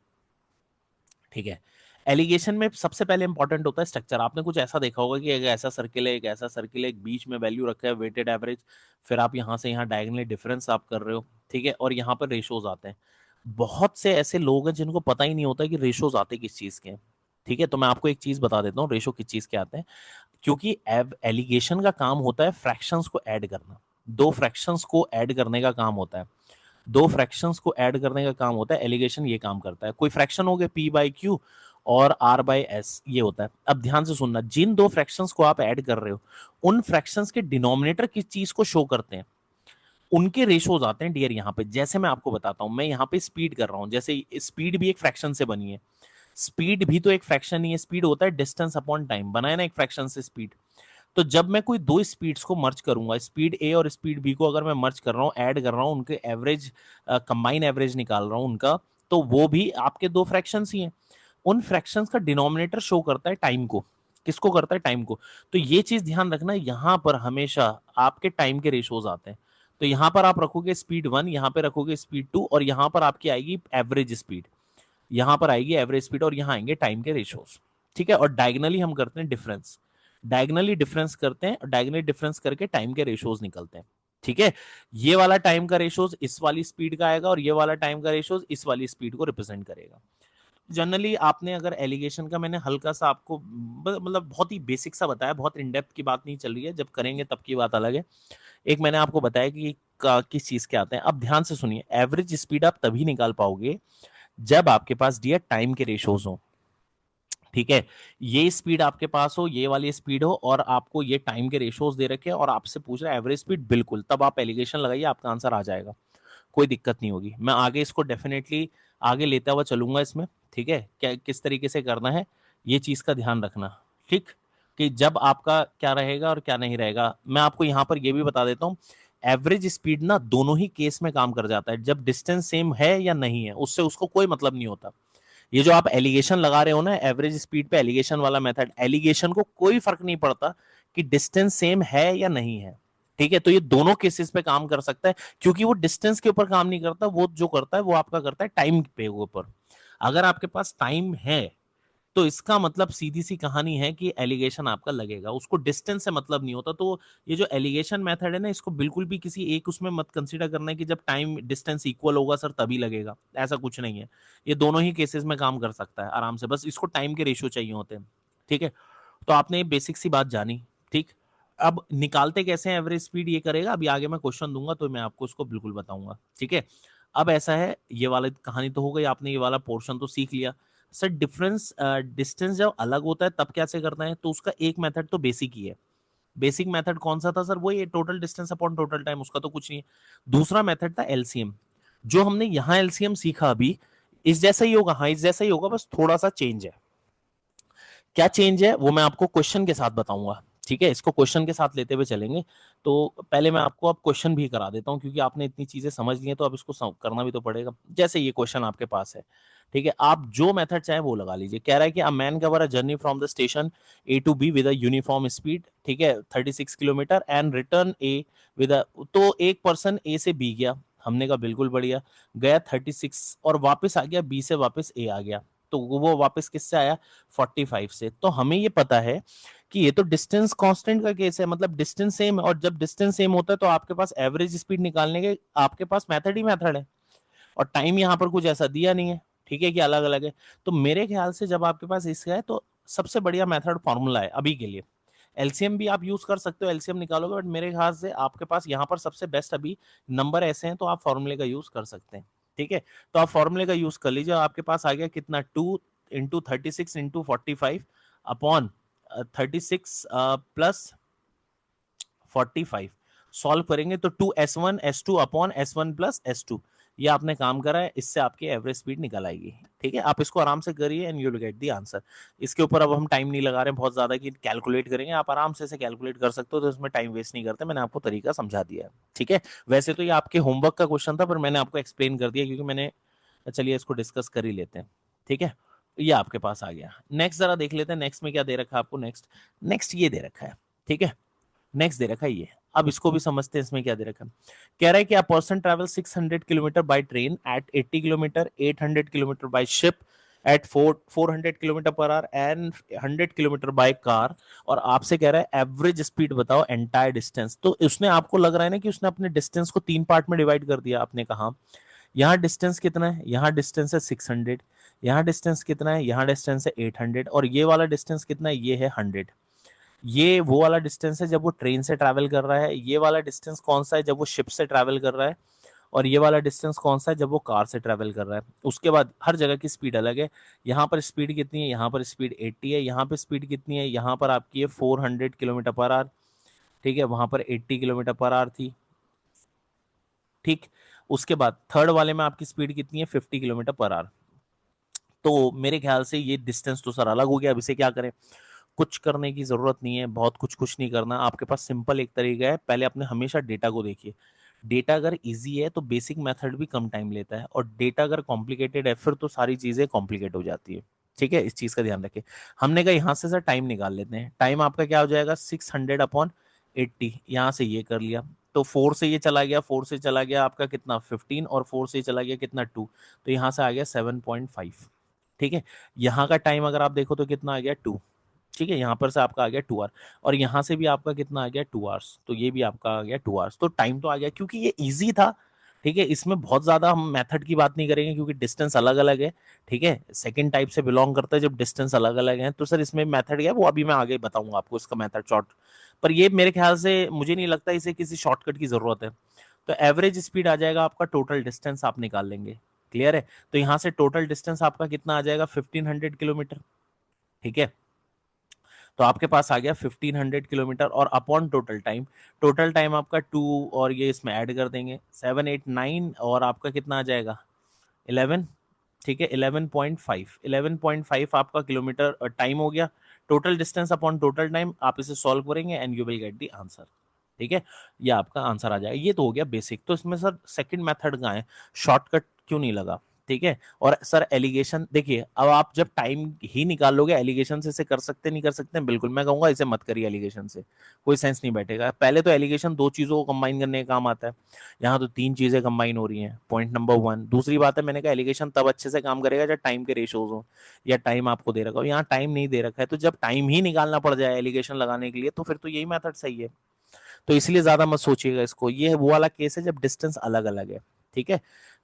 ठीक है, एलिगेशन में सबसे पहले इंपॉर्टेंट होता है स्ट्रक्चर। आपने कुछ ऐसा देखा होगा कि एक ऐसा सर्किल है, एक ऐसा सर्किल है, एक बीच में वैल्यू रखा है वेटेड एवरेज, फिर आप यहाँ से यहाँ डायगोनली डिफरेंस आप कर रहे हो। ठीक है, और यहाँ पर रेशोज आते हैं। बहुत से ऐसे लोग हैं जिनको पता ही नहीं होता कि रेशोज आते किस चीज के हैं। ठीक है, तो मैं आपको एक चीज बता देता हूँ रेशो किस चीज के आते हैं। क्योंकि एलिगेशन का काम होता है फ्रैक्शंस को ऐड करना, दो फ्रैक्शंस को ऐड करने का काम होता है, दो फ्रैक्शंस को ऐड करने का काम होता है, एलिगेशन ये काम करता है। कोई फ्रैक्शन हो गए पी बाई क्यू और आर बाई एस, ये होता है। अब ध्यान से सुनना, जिन दो फ्रैक्शंस को आप ऐड कर रहे हो उन फ्रैक्शंस के डिनोमिनेटर किस चीज को शो करते हैं, उनके रेशोज आते हैं डियर। यहाँ पे जैसे मैं आपको बताता हूं, मैं यहाँ पे स्पीड कर रहा हूं, जैसे स्पीड भी एक फ्रैक्शन से बनी है, स्पीड भी तो एक फ्रैक्शन ही है, स्पीड होता है डिस्टेंस अपॉन टाइम, बनाया ना एक फ्रैक्शन से स्पीड। तो जब मैं कोई दो स्पीड्स को मर्ज करूंगा, स्पीड ए और स्पीड बी को अगर मैं मर्ज कर रहा हूँ, ऐड कर रहा हूँ, उनके एवरेज कंबाइन एवरेज निकाल रहा हूँ उनका, तो वो भी आपके दो फ्रैक्शंस ही हैं। उन फ्रैक्शंस का डिनोमिनेटर शो करता है टाइम को, किसको करता है, टाइम को। तो ये चीज ध्यान रखना, यहाँ पर हमेशा आपके टाइम के रेशोज आते हैं। तो यहाँ पर आप रखोगे स्पीड 1, यहाँ पे रखोगे स्पीड 2, और यहाँ पर आपकी आएगी एवरेज स्पीड, यहाँ पर आएगी एवरेज स्पीड, और यहाँ आएंगे टाइम के रेशोज। ठीक है, और डायगनली हम करते हैं डिफरेंस, डायगनली डिफरेंस करते हैं, डायगनली डिफरेंस करके टाइम के रेशोज निकलते हैं। ठीक है, ये वाला टाइम का रेशोज इस वाली स्पीड का आएगा, और ये वाला टाइम का रेशोज इस वाली स्पीड को रिप्रेजेंट करेगा। जनरली आपने अगर एलिगेशन का, मैंने हल्का सा आपको मतलब बहुत ही बेसिक सा बताया, बहुत इन डेप्थ की बात नहीं चल रही है, जब करेंगे तब की बात अलग है। एक मैंने आपको बताया कि किस चीज के आते हैं। अब ध्यान से सुनिए, एवरेज स्पीड आप तभी निकाल पाओगे जब आपके पास डियर टाइम के रेशोज हो। ठीक है, ये स्पीड आपके पास हो, ये वाली स्पीड हो, और आपको ये टाइम के रेशोज दे रखे हैं, और आपसे पूछ रहा है एवरेज स्पीड, बिल्कुल, तब आप एलिगेशन लगाइए, आपका आंसर आ जाएगा। कोई दिक्कत नहीं होगी। मैं आगे इसको डेफिनेटली आगे लेता हुआ चलूंगा इसमें, ठीक है, क्या किस तरीके से करना है ये चीज का ध्यान रखना, ठीक, कि जब आपका क्या रहेगा और क्या नहीं रहेगा। मैं आपको यहाँ पर ये भी बता देता हूँ, एवरेज स्पीड ना दोनों ही केस में काम कर जाता है, जब डिस्टेंस सेम है या नहीं है उससे उसको कोई मतलब नहीं होता। ये जो आप एलिगेशन लगा रहे हो ना एवरेज स्पीड पे, एलिगेशन वाला मेथड, एलिगेशन को कोई फर्क नहीं पड़ता कि डिस्टेंस सेम है या नहीं है, ठीक है। तो ये दोनों केसेस पे काम कर सकता है, क्योंकि वो डिस्टेंस के ऊपर काम नहीं करता, वो जो करता है वो आपका करता है टाइम पे ऊपर। अगर आपके पास टाइम है तो इसका मतलब सीधी सी कहानी है कि एलिगेशन आपका लगेगा, उसको डिस्टेंस से मतलब नहीं होता। तो ये जो एलिगेशन मेथड है ना, इसको बिल्कुल भी किसी एक उसमें मत कंसीडर करना है कि जब टाइम डिस्टेंस इक्वल होगा सर तभी लगेगा, ऐसा कुछ नहीं है। ये दोनों ही केसेस में काम कर सकता है आराम से, बस इसको टाइम के रेशियो चाहिए होते हैं, ठीक है। तो आपने ये बेसिक सी बात जानी, ठीक। अब निकालते कैसे हैं एवरेज स्पीड, ये करेगा अभी आगे मैं क्वेश्चन दूंगा तो मैं आपको उसको बिल्कुल बताऊंगा, ठीक है। अब ऐसा है, ये वाला कहानी तो हो गई, आपने ये वाला पोर्शन तो सीख लिया। सर डिफरेंस डिस्टेंस जब अलग होता है तब कैसे करना है, तो उसका एक मेथड तो बेसिक ही है। बेसिक मेथड कौन सा था सर, वो ये total distance upon total time, उसका तो कुछ नहीं है। दूसरा मेथड था एलसीएम, जो हमने यहाँ एलसीएम सीखा अभी, इस जैसा ही होगा, हाँ इस जैसा ही होगा, बस थोड़ा सा चेंज है। क्या चेंज है वो मैं आपको क्वेश्चन के साथ बताऊंगा, ठीक है। इसको क्वेश्चन के साथ लेते हुए चलेंगे। तो पहले मैं आपको अब क्वेश्चन भी करा देता हूँ, क्योंकि आपने इतनी चीजें समझ ली हैं तो अब इसको करना भी तो पड़ेगा। जैसे ये क्वेश्चन आपके पास है, ठीक है, आप जो मेथड चाहे वो लगा लीजिए। कह रहा है कि a man cover a journey from the station A to B with a uniform speed, ठीक है, 36 kilometre and return A with a, तो एक पर्सन ए से बी गया, हमने कहा बिल्कुल बढ़िया, गया 36 और वापस आ गया, बी से वापस ए आ गया, तो वो वापस किससे आया, 45 से। तो हमें ये पता है कि ये तो डिस्टेंस कांस्टेंट का केस है, मतलब डिस्टेंस सेम है, और जब डिस्टेंस सेम होता है तो आपके पास एवरेज स्पीड निकालने के आपके पास मेथड ही मेथड है, और टाइम यहाँ पर कुछ ऐसा दिया नहीं है, ठीक है, कि अलग अलग है। तो मेरे ख्याल से जब आपके पास इसका है तो सबसे बढ़िया मेथड फॉर्मूला है अभी के लिए। एलसीएम भी आप यूज कर सकते हो, एलसीएम निकालोगे, बट मेरे ख्याल से आपके पास यहाँ पर सबसे बेस्ट अभी नंबर ऐसे हैं तो आप फॉर्मूले का यूज कर सकते हैं, ठीक है। तो आप फॉर्मूले का यूज कर लीजिए, आपके पास आ गया कितना, 2 into 36 into 45 upon 36 plus 45, solve करेंगे तो 2s1 s2 upon s1 plus s2, ये आपने काम करा है, इससे आपकी एवरेज स्पीड निकल आएगी, ठीक है। आप इसको आराम से करिए and you will get the answer. इसके ऊपर अब हम टाइम नहीं लगा रहे हैं बहुत ज्यादा कि कैलकुलेट करेंगे, आप आराम से कैलकुलेट कर सकते हो, तो इसमें टाइम वेस्ट नहीं करते, मैंने आपको तरीका समझा दिया है, ठीक है। वैसे तो ये आपके होमवर्क का क्वेश्चन था, पर मैंने आपको एक्सप्लेन कर दिया क्योंकि मैंने, चलिए इसको डिस्कस कर ही लेते हैं, ठीक है। ये आपके पास आ गया। नेक्स्ट जरा देख लेते हैं, नेक्स्ट में क्या दे रखा है आपको। नेक्स्ट नेक्स्ट ये दे रखा है, ठीक है, नेक्स्ट दे रखा है ये। अब इसको भी समझते हैं, इसमें क्या दे रखा है। कह रहा है कि a person travel 600 kilometre by train at 80 kilometre, 800 kilometre by ship at 400 kilometre per hour and 100 kilometre by car, और आपसे कह रहा है एवरेज स्पीड बताओ एंटायर डिस्टेंस। तो उसने, आपको लग रहा है ना कि उसने अपने डिस्टेंस को 3 पार्ट में डिवाइड कर दिया। आपने कहा यहाँ डिस्टेंस कितना है, यहाँ डिस्टेंस है 600, यहाँ डिस्टेंस कितना है, यहाँ डिस्टेंस है 800, और ये वाला डिस्टेंस कितना है, ये है 100। ये वो वाला डिस्टेंस है जब वो ट्रेन से ट्रैवल कर रहा है, ये वाला डिस्टेंस कौन सा है जब वो शिप से ट्रैवल कर रहा है, और ये वाला डिस्टेंस कौन सा है जब वो कार से ट्रैवल कर रहा है। उसके बाद हर जगह की स्पीड अलग है, यहाँ पर स्पीड कितनी है, यहाँ पर स्पीड 80 है, यहाँ पे स्पीड कितनी है, यहाँ पर आपकी है 400 किलोमीटर पर आवर, ठीक है, वहां पर 80 किलोमीटर पर आवर थी, ठीक। उसके बाद थर्ड वाले में आपकी स्पीड कितनी है, 50 किलोमीटर पर आवर। तो मेरे ख्याल से ये डिस्टेंस तो सर अलग हो गया, अब इसे क्या करें। कुछ करने की जरूरत नहीं है, बहुत कुछ नहीं करना, आपके पास सिंपल एक तरीका है। पहले अपने हमेशा डेटा को देखिए, डेटा अगर इजी है तो बेसिक मेथड भी कम टाइम लेता है, और डेटा अगर कॉम्प्लिकेटेड है फिर तो सारी चीजें कॉम्प्लिकेट हो जाती है, ठीक है, इस चीज का ध्यान रखें। हमने कहा यहाँ से सर टाइम निकाल लेते हैं, टाइम आपका क्या हो जाएगा, 600/80, यहाँ से ये कर लिया, तो 4 से ये चला गया, 4 से चला गया आपका कितना 15, और 4 से चला गया कितना 2, तो यहाँ से आ गया 7.5, ठीक है। यहाँ का टाइम अगर आप देखो तो कितना आ गया 2, ठीक है, यहाँ पर से आपका आ गया 2 आवर, और यहाँ से भी आपका कितना आ गया 2 आवर्स, तो ये भी आपका आ गया 2 आवर्स। तो टाइम तो आ गया क्योंकि ये इजी था, ठीक है। इसमें बहुत ज्यादा हम मेथड की बात नहीं करेंगे क्योंकि डिस्टेंस अलग अलग है, ठीक है, सेकंड टाइप से बिलोंग करता है जब डिस्टेंस अलग अलग है। तो सर इसमें मेथड क्या है वो अभी मैं आगे बताऊंगा आपको, इसका मेथड शॉर्ट, पर ये मेरे ख्याल से मुझे नहीं लगता इसे किसी शॉर्टकट की जरूरत है। तो एवरेज स्पीड आ जाएगा आपका, टोटल डिस्टेंस आप निकाल लेंगे, क्लियर है। तो यहाँ से टोटल डिस्टेंस आपका कितना आ जाएगा, 1500 किलोमीटर, ठीक है। तो तो आपके पास आ गया 1500 किलोमीटर, और अपॉन टोटल टाइम आपका 2, और ये इसमें ऐड कर देंगे 7 8 9, और आपका कितना आ जाएगा 11। ठीक है, 11.5 आपका किलोमीटर टाइम हो गया। Total distance upon total time, आप इसे सॉल्व करेंगे and you will get the answer. ठीक है, ये आपका आंसर आ जाएगा। ये तो हो गया बेसिक। तो इसमें सर सेकंड मेथड का है, शॉर्टकट क्यों नहीं लगा? ठीक है, और सर एलिगेशन देखिए, अब आप जब टाइम ही निकाल लोगे, एलिगेशन से इसे कर सकते नहीं कर सकते हैं, बिल्कुल मैं कहूंगा इसे मत करिए एलिगेशन से, कोई सेंस नहीं बैठेगा। पहले तो एलिगेशन दो चीजों को कंबाइन करने का काम आता है, यहाँ तो तीन चीजें कंबाइन हो रही हैं, पॉइंट नंबर 1। दूसरी बात है, मैंने कहा एलिगेशन तब अच्छे से काम करेगा जब टाइम के रेशोज हो, या टाइम आपको दे रखा हो। यहाँ टाइम नहीं दे रखा है, तो जब टाइम ही निकालना पड़ जाए एलिगेशन लगाने के लिए, तो फिर तो यही मेथड सही है। तो इसलिए ज्यादा मत सोचिएगा इसको, ये वो वाला केस है जब डिस्टेंस अलग अलग है। ठीक है,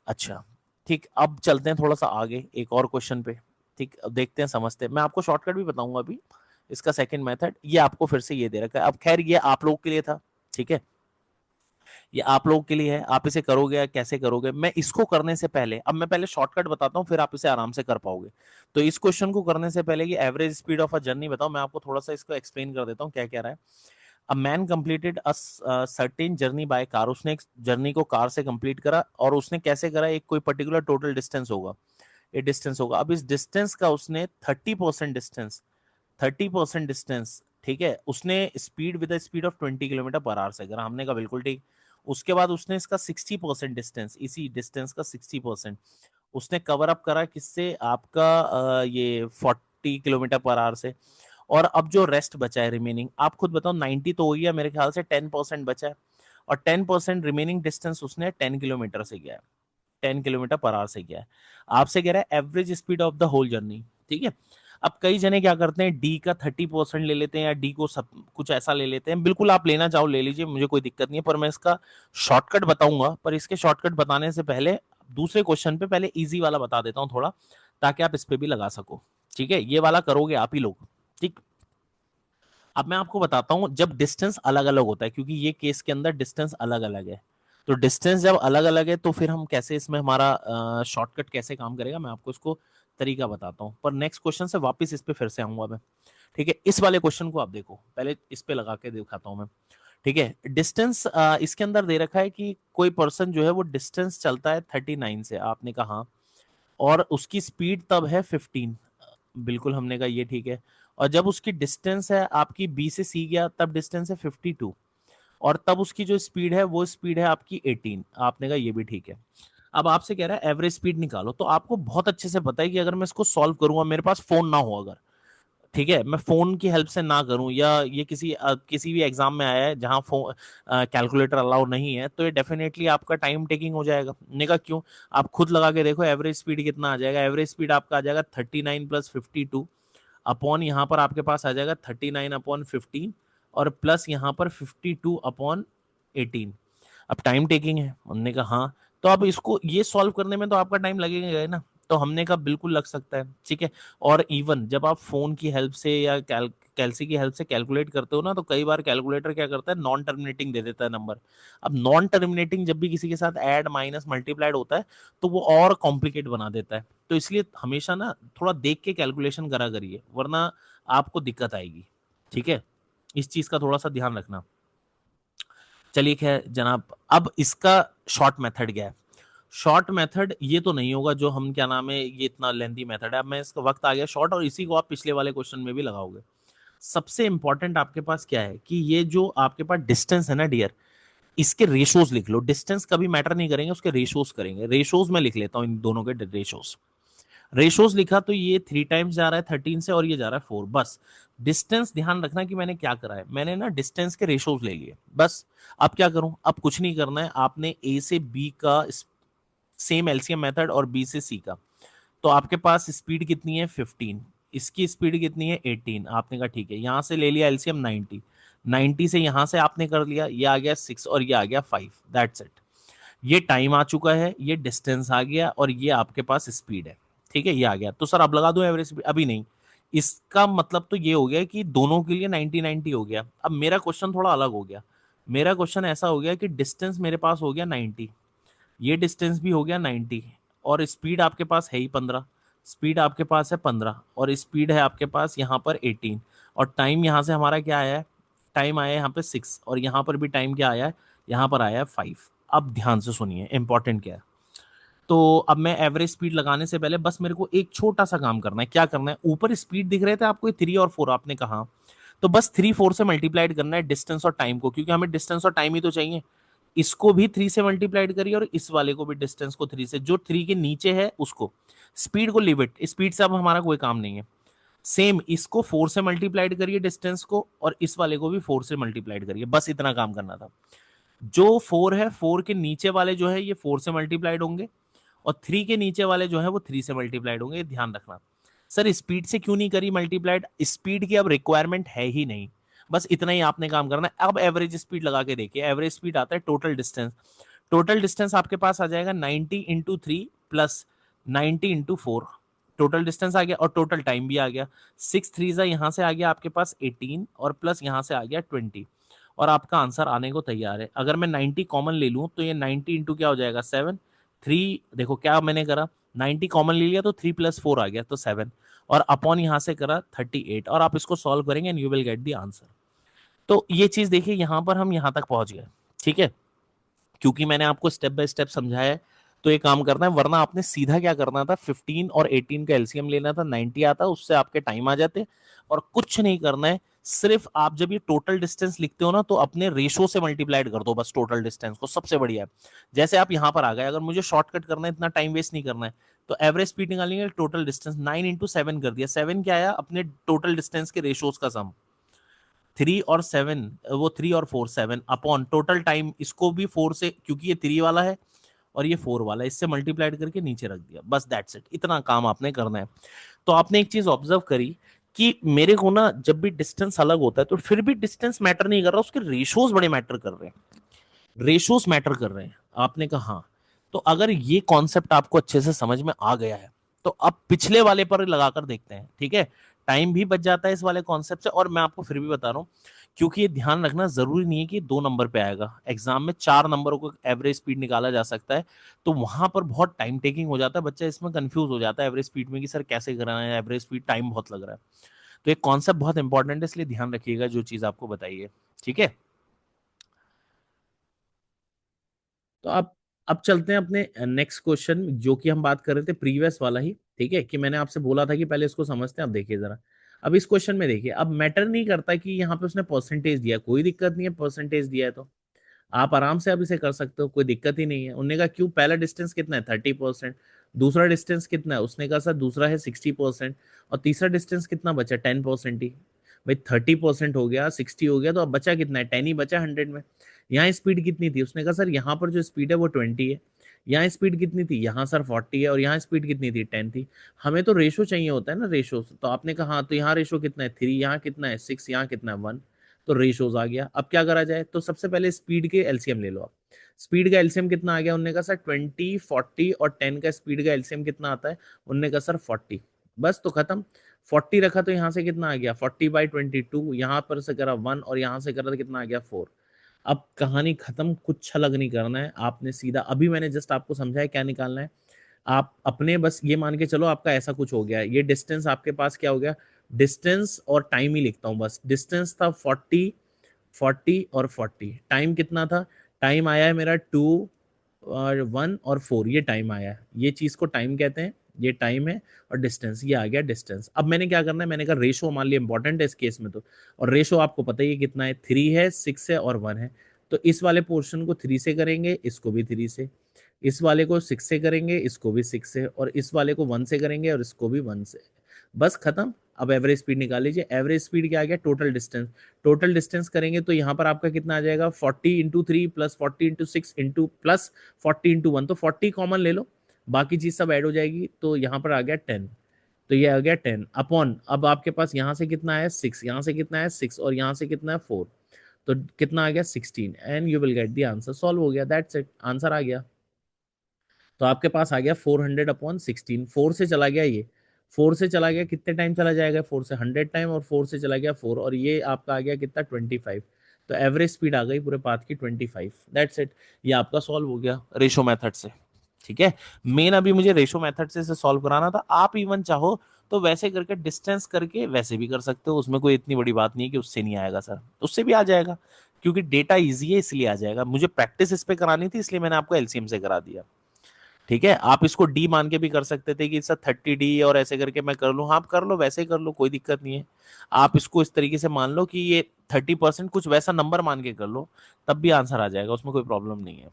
अच्छा ठीक, अब चलते हैं थोड़ा सा आगे एक और क्वेश्चन पे। ठीक, अब देखते हैं समझते हैं, मैं आपको शॉर्टकट भी बताऊंगा अभी। इसका सेकंड मेथड, ये आपको फिर से ये दे रखा है, अब खैर ये आप लोगों के लिए था। ठीक है, ये आप लोगों के लिए है, आप इसे करोगे या कैसे करोगे, मैं इसको करने से पहले, अब मैं पहले शॉर्टकट बताता हूँ, फिर आप इसे आराम से कर पाओगे। तो इस क्वेश्चन को करने से पहले, ये average speed of a journey बताओ, मैं आपको थोड़ा सा इसको एक्सप्लेन कर देता हूँ क्या कह रहा है। A man completed a certain journey by car, उसने एक जर्नी को कार से कंप्लीट करा, और उसने कैसे करा, एक कोई पर्टिकुलर टोटल डिस्टेंस होगा, ये डिस्टेंस होगा। अब इस डिस्टेंस का उसने 30% डिस्टेंस, ठीक है, उसने speed with speed of 20 kilometre per our से करा, हमने कहा बिल्कुल ठीक। उसके बाद उसने इसका 60% डिस्टेंस, इसी डिस्टेंस का 60% उसने कवर अप करा किससे, आपका ये 40 किलोमीटर पर आवर से। और अब जो रेस्ट बचा है रिमेनिंग, आप खुद बताओ, 90 तो हो गया मेरे ख्याल से, 10% बचा है, और 10% रिमेनिंग डिस्टेंस उसने 10 किलोमीटर से किया है, 10 किलोमीटर पर आवर से किया है। आपसे कह रहा है average speed of the whole journey. ठीक है, अब कई जने क्या करते हैं, डी का 30% ले लेते हैं, या डी को सब कुछ ऐसा ले लेते हैं, बिल्कुल आप लेना चाहो ले लीजिए, मुझे कोई दिक्कत नहीं है, पर मैं इसका शॉर्टकट बताऊंगा। पर इसके शॉर्टकट बताने से पहले दूसरे क्वेश्चन पे पहले इजी वाला बता देता हूं थोड़ा, ताकि आप इस पे भी लगा सको। ठीक है, ये वाला करोगे आप ही लोग। ठीक, अब मैं आपको बताता हूं, जब डिस्टेंस अलग अलग होता है, क्योंकि ये केस के अंदर डिस्टेंस अलग अलग है, तो डिस्टेंस जब अलग अलग है तो फिर हम कैसे इसमें हमारा शॉर्टकट कैसे काम करेगा, मैं आपको इसको तरीका बताता हूं। पर नेक्स्ट क्वेश्चन से वापस इस पे फिर से आऊंगा मैं। ठीक है, इस वाले क्वेश्चन को आप देखो, पहले इस पे लगा के दिखाता हूं मैं। ठीक है, डिस्टेंस इसके अंदर दे रखा है कि कोई पर्सन जो है वो डिस्टेंस चलता है 39 से, आपने कहा हाँ, और उसकी स्पीड तब है 15, बिल्कुल हमने कहा ये ठीक है। और जब उसकी डिस्टेंस है आपकी बी से सी गया, तब डिस्टेंस है 52, और तब उसकी जो स्पीड है वो स्पीड है आपकी 18, आपने कहा ये भी ठीक है। अब आपसे कह रहा है एवरेज स्पीड निकालो, तो आपको बहुत अच्छे से पता है कि अगर मैं इसको सॉल्व करूंगा, मेरे पास फोन ना हो अगर, ठीक है, मैं फोन की हेल्प से ना करूं, या ये किसी भी एग्जाम में आया है जहां फोन कैलकुलेटर अलाउ नहीं है, तो ये डेफिनेटली आपका टाइम टेकिंग हो जाएगा। मैंने कहा क्यों, आप खुद लगा के देखो एवरेज स्पीड कितना आ जाएगा, एवरेज स्पीड आपका आ जाएगा 39 + 52, अपॉन यहाँ पर आपके पास आ जाएगा 39/15, और प्लस यहाँ पर 52/18। अब टाइम टेकिंग है, हमने कहा हाँ, तो अब इसको ये सॉल्व करने में तो आपका टाइम लगेगा ना, तो हमने कहा बिल्कुल लग सकता है। ठीक है, और इवन जब आप फोन की हेल्प से या कैलसी की हेल्प से कैलकुलेट करते हो ना, तो कई बार कैलकुलेटर क्या करता है, नॉन टर्मिनेटिंग दे देता है नंबर। अब नॉन टर्मिनेटिंग जब भी किसी के साथ ऐड माइनस मल्टीप्लाइड होता है, तो वो और कॉम्प्लिकेट बना देता है। तो इसलिए हमेशा ना थोड़ा देख के कैलकुलेशन करा करिए, वरना आपको दिक्कत आएगी। ठीक है, इस चीज का थोड़ा सा ध्यान रखना। चलिए खैर जनाब, अब इसका शॉर्ट मेथड क्या है। शॉर्ट मेथड ये तो नहीं होगा जो हम क्या नाम है, ये इतना लेंथी मेथड है। अब मैं इसका वक्त आ गया शॉर्ट, और इसी को आप पिछले वाले क्वेश्चन में भी लगाओगे। सबसे इंपॉर्टेंट आपके पास क्या है कि ये जो आपके पास डिस्टेंस है ना डियर, इसके रेशोज लिख लो। डिस्टेंस कभी मैटर नहीं करेंगे, उसके रेशोज करेंगे। रेशोज में लिख लेता हूं इन दोनों के रेशोज। रेशोज लिखा तो ये 3 टाइम्स जा रहा है 13 से, और ये जा रहा है 4, बस। डिस्टेंस ध्यान रखना कि मैंने क्या करा है, मैंने ना डिस्टेंस के रेशोज ले लिए बस। अब क्या करूं, अब कुछ नहीं करना है, आपने ए से बी का सेम एलसीएम मेथड, और बी से सी का। तो आपके पास स्पीड कितनी है 15, इसकी स्पीड कितनी है 18, आपने कहा ठीक है, यहां से ले लिया एलसीएम 90, 90 से यहां से आपने कर लिया, ये आ गया 6 और ये आ गया 5, दैट्स इट। ये टाइम आ चुका है, ये डिस्टेंस आ गया, और ये आपके पास स्पीड है। ठीक है, ये आ गया, तो सर अब लगा दो एवरेज स्पीड, अभी नहीं। इसका मतलब तो ये हो गया कि दोनों के लिए 90-90 हो गया। अब मेरा क्वेश्चन थोड़ा अलग हो गया। मेरा क्वेश्चन ऐसा हो गया कि डिस्टेंस मेरे पास हो गया 90, ये डिस्टेंस भी हो गया 90, और स्पीड आपके पास है ही 15, स्पीड आपके पास है 15, और स्पीड है आपके पास यहाँ पर 18, और टाइम यहाँ से हमारा क्या आया है, टाइम आया है यहाँ पे 6, और यहाँ पर भी टाइम क्या आया है, यहाँ पर आया है 5। अब ध्यान से सुनिए इंपॉर्टेंट क्या है। तो अब मैं एवरेज स्पीड लगाने से पहले बस मेरे को एक छोटा सा काम करना है। क्या करना है, ऊपर स्पीड दिख रहे थे आपको 3 और 4, आपने कहा तो बस 3 4 से मल्टीप्लाइड करना है डिस्टेंस और टाइम को, क्योंकि हमें डिस्टेंस और टाइम ही तो चाहिए। इसको भी 3 से मल्टीप्लाइड करिए और इस वाले को भी डिस्टेंस को 3 से, जो 3 के नीचे है उसको। स्पीड को लिमिट, स्पीड से अब हमारा कोई काम नहीं है। सेम इसको 4 से मल्टीप्लाइड करिए डिस्टेंस को, और इस वाले को भी 4 से मल्टीप्लाइड करिए, बस इतना काम करना था। जो 4 है 4 के नीचे वाले जो है ये 4 से मल्टीप्लाइड होंगे, और 3 के नीचे वाले जो है वो 3 से मल्टीप्लाइड होंगे, ये ध्यान रखना। सर स्पीड से क्यों नहीं करी मल्टीप्लाइड, स्पीड की अब रिक्वायरमेंट है ही नहीं, बस इतना ही आपने काम करना है। अब एवरेज स्पीड लगा के देखिए, एवरेज स्पीड आता है टोटल डिस्टेंस। टोटल डिस्टेंस आपके पास आ जाएगा 90 into 3 plus 90 into 4, total distance आ गया, और टोटल टाइम भी आ गया। 6 3 यहाँ से आ गया आपके पास 18, और प्लस यहाँ से आ गया 20, और आपका आंसर आने को तैयार है। अगर मैं 90 कॉमन ले लूं तो ये 90 इंटू क्या हो जाएगा 7, 3 देखो क्या मैंने करा, 90 कॉमन ले लिया तो 3 प्लस 4 आ गया तो 7, और अपॉन यहां से करा 38, और आप इसको सॉल्व करेंगे and you will get the answer. तो ये चीज देखिए, यहां पर हम यहां तक पहुंच गए, ठीक है, क्योंकि मैंने आपको स्टेप बाय स्टेप समझाया है। तो ये काम करना है, वरना आपने सीधा क्या करना था, 15 और 18 का एलसीएम लेना था, 90 आता, उससे आपके टाइम आ जाते, और कुछ नहीं करना है। सिर्फ आप जब ये टोटल डिस्टेंस लिखते हो ना तो अपने रेशो से मल्टीप्लाइड कर दो बस टोटल डिस्टेंस को, सबसे बढ़िया है। जैसे आप यहां पर आ गए, अगर मुझे शॉर्टकट करना है, इतना टाइम वेस्ट नहीं करना है, तो एवरेज स्पीड निकालेंगे, टोटल डिस्टेंस 9 इंटू 7 कर दिया, 7 क्या आया, अपने टोटल डिस्टेंस के रेशोज का सम, 3 और 7, वो 3 और 4 7 अपॉन टोटल टाइम, इसको भी 4 से, क्योंकि ये 3 वाला है और ये 4 वाला है, इससे मल्टीप्लाइड करके नीचे रख दिया, बस दैट्स इट, इतना काम आपने करना है। तो आपने एक चीज ऑब्जर्व करी कि मेरे को ना जब भी डिस्टेंस अलग होता है तो फिर भी डिस्टेंस मैटर नहीं कर रहा, उसके रेशोज बड़े मैटर कर रहे हैं, रेशोज मैटर कर रहे हैं। आपने कहा हाँ। तो अगर ये कॉन्सेप्ट आपको अच्छे से समझ में आ गया है तो अब पिछले वाले पर लगाकर देखते हैं, ठीक है। टाइम भी बच जाता है इस वाले कॉन्सेप्ट से, और मैं आपको फिर भी बता रहा हूँ, क्योंकि ये ध्यान रखना जरूरी नहीं है कि 2 नंबर पे आएगा, एग्जाम में 4 नंबरों को एवरेज स्पीड निकाला जा सकता है। तो वहां पर बहुत टाइम टेकिंग हो जाता है, बच्चा इसमें कंफ्यूज हो जाता है एवरेज स्पीड में कि सर कैसे करना है, एवरेज स्पीड टाइम बहुत लग रहा है। तो एक कॉन्सेप्ट बहुत इंपॉर्टेंट है, इसलिए ध्यान रखिएगा जो चीज आपको बताइए, ठीक है। तो अब चलते हैं अपने नेक्स्ट क्वेश्चन, जो कि हम बात कर रहे थे प्रीवियस वाला ही, ठीक है, कि मैंने आपसे बोला था कि पहले इसको समझते हैं। अब देखिए जरा, अब इस क्वेश्चन में देखिए, अब मैटर नहीं करता कि यहाँ पे उसने परसेंटेज दिया, कोई दिक्कत नहीं है, परसेंटेज दिया है तो आप आराम से अब इसे कर सकते हो, कोई दिक्कत ही नहीं है। उन्होंने कहा क्यों, पहला डिस्टेंस कितना है 30%, दूसरा डिस्टेंस कितना है, उसने कहा सर दूसरा है 60%, और तीसरा डिस्टेंस कितना बचा 10% ही। भाई 30% हो गया, 60 हो गया, तो अब बचा कितना है, 10 ही बचा 100 में। यहाँ स्पीड कितनी थी, उसने कहा सर यहाँ पर जो स्पीड है वो 20 है, यहाँ स्पीड कितनी थी, यहाँ सर 40 है, और यहाँ स्पीड कितनी थी 10 थी। हमें तो रेशो चाहिए होता है ना, रेशो। तो आपने कहा हाँ, तो यहाँ रेशो कितना है 3, यहाँ कितना है 6, यहाँ कितना है 1, तो रेशोज आ गया। अब क्या करा जाए, तो सबसे पहले स्पीड के एलसीएम ले लो आप। स्पीड का एलसीएम कितना आ गया, उन्होंने कहा सर 20 40 और 10 का स्पीड का एलसीएम कितना आता है, उन्होंने कहा सर 40, बस तो खत्म। 40 रखा तो यहाँ से कितना आ गया 40/22, यहाँ पर से करा 1, और यहाँ से करा तो कितना आ गया 4। अब कहानी खत्म, कुछ अलग नहीं करना है आपने, सीधा अभी मैंने जस्ट आपको समझाया क्या निकालना है। आप अपने बस ये मान के चलो आपका ऐसा कुछ हो गया, ये डिस्टेंस आपके पास क्या हो गया, डिस्टेंस और टाइम ही लिखता हूँ बस। डिस्टेंस था 40, 40 और 40, टाइम कितना था, टाइम आया है मेरा 2 और 1 और 4, ये टाइम आया है, ये चीज को टाइम कहते हैं, ये टाइम है। और डिस्टेंस ये आ गया डिस्टेंस। अब मैंने क्या करना है, मैंने कहा रेशो मान लिया इंपॉर्टेंट है इस केस में तो, और रेशो आपको पता ही है कितना है, 3 है, 6 है और 1 है। तो इस वाले पोर्शन को 3 से करेंगे, इसको भी 3 से, इस वाले को 6 से करेंगे, इसको भी 6 से, और इस वाले को 1 से करेंगे और इसको भी 1 से, बस खत्म। अब एवरेज स्पीड निकाल लीजिए, एवरेज स्पीड क्या आ गया, टोटल डिस्टेंस। टोटल डिस्टेंस करेंगे तो यहाँ पर आपका कितना आ जाएगा, 40 × 3 प्लस 40 × 6 इंटू प्लस 40 × 1, तो 40 कॉमन ले लो, बाकी चीज सब ऐड हो जाएगी, तो यहाँ पर आ गया 10। तो ये आ गया 10 अपॉन, अब आपके पास यहाँ से कितना है 6, यहाँ से कितना है 6, और यहाँ से कितना है 4, तो कितना आ गया 16, and you will get the answer. Solve हो गया, दैट्स इट, आंसर आ गया। तो आपके पास आ गया 400/16, 4 से चला गया ये, 4 से चला गया, कितने टाइम चला जाएगा, 4 से 100 टाइम, और 4 से चला गया 4, और ये आपका आ गया कितना 25। तो एवरेज स्पीड आ गई पूरे पाथ की 25, दैट्स इट। ये आपका सॉल्व हो गया रेशो मेथड से, ठीक है। मेन अभी मुझे रेशो मेथड से सॉल्व कराना था, आप इवन चाहो तो वैसे करके डिस्टेंस करके वैसे भी कर सकते हो, उसमें कोई इतनी बड़ी बात नहीं है कि उससे नहीं आएगा सर, उससे भी आ जाएगा, क्योंकि डेटा इजी है इसलिए आ जाएगा। मुझे प्रैक्टिस इस पे करानी थी इसलिए मैंने आपको एलसीएम से करा दिया। ठीक है, आप इसको डी मान के भी कर सकते थे कि सर 30D और ऐसे करके मैं कर लूँ, हाँ आप कर लो, वैसे ही कर लो, कोई दिक्कत नहीं है। आप इसको इस तरीके से मान लो कि ये 30% कुछ वैसा नंबर मान के कर लो, तब भी आंसर आ जाएगा, उसमें कोई प्रॉब्लम नहीं है।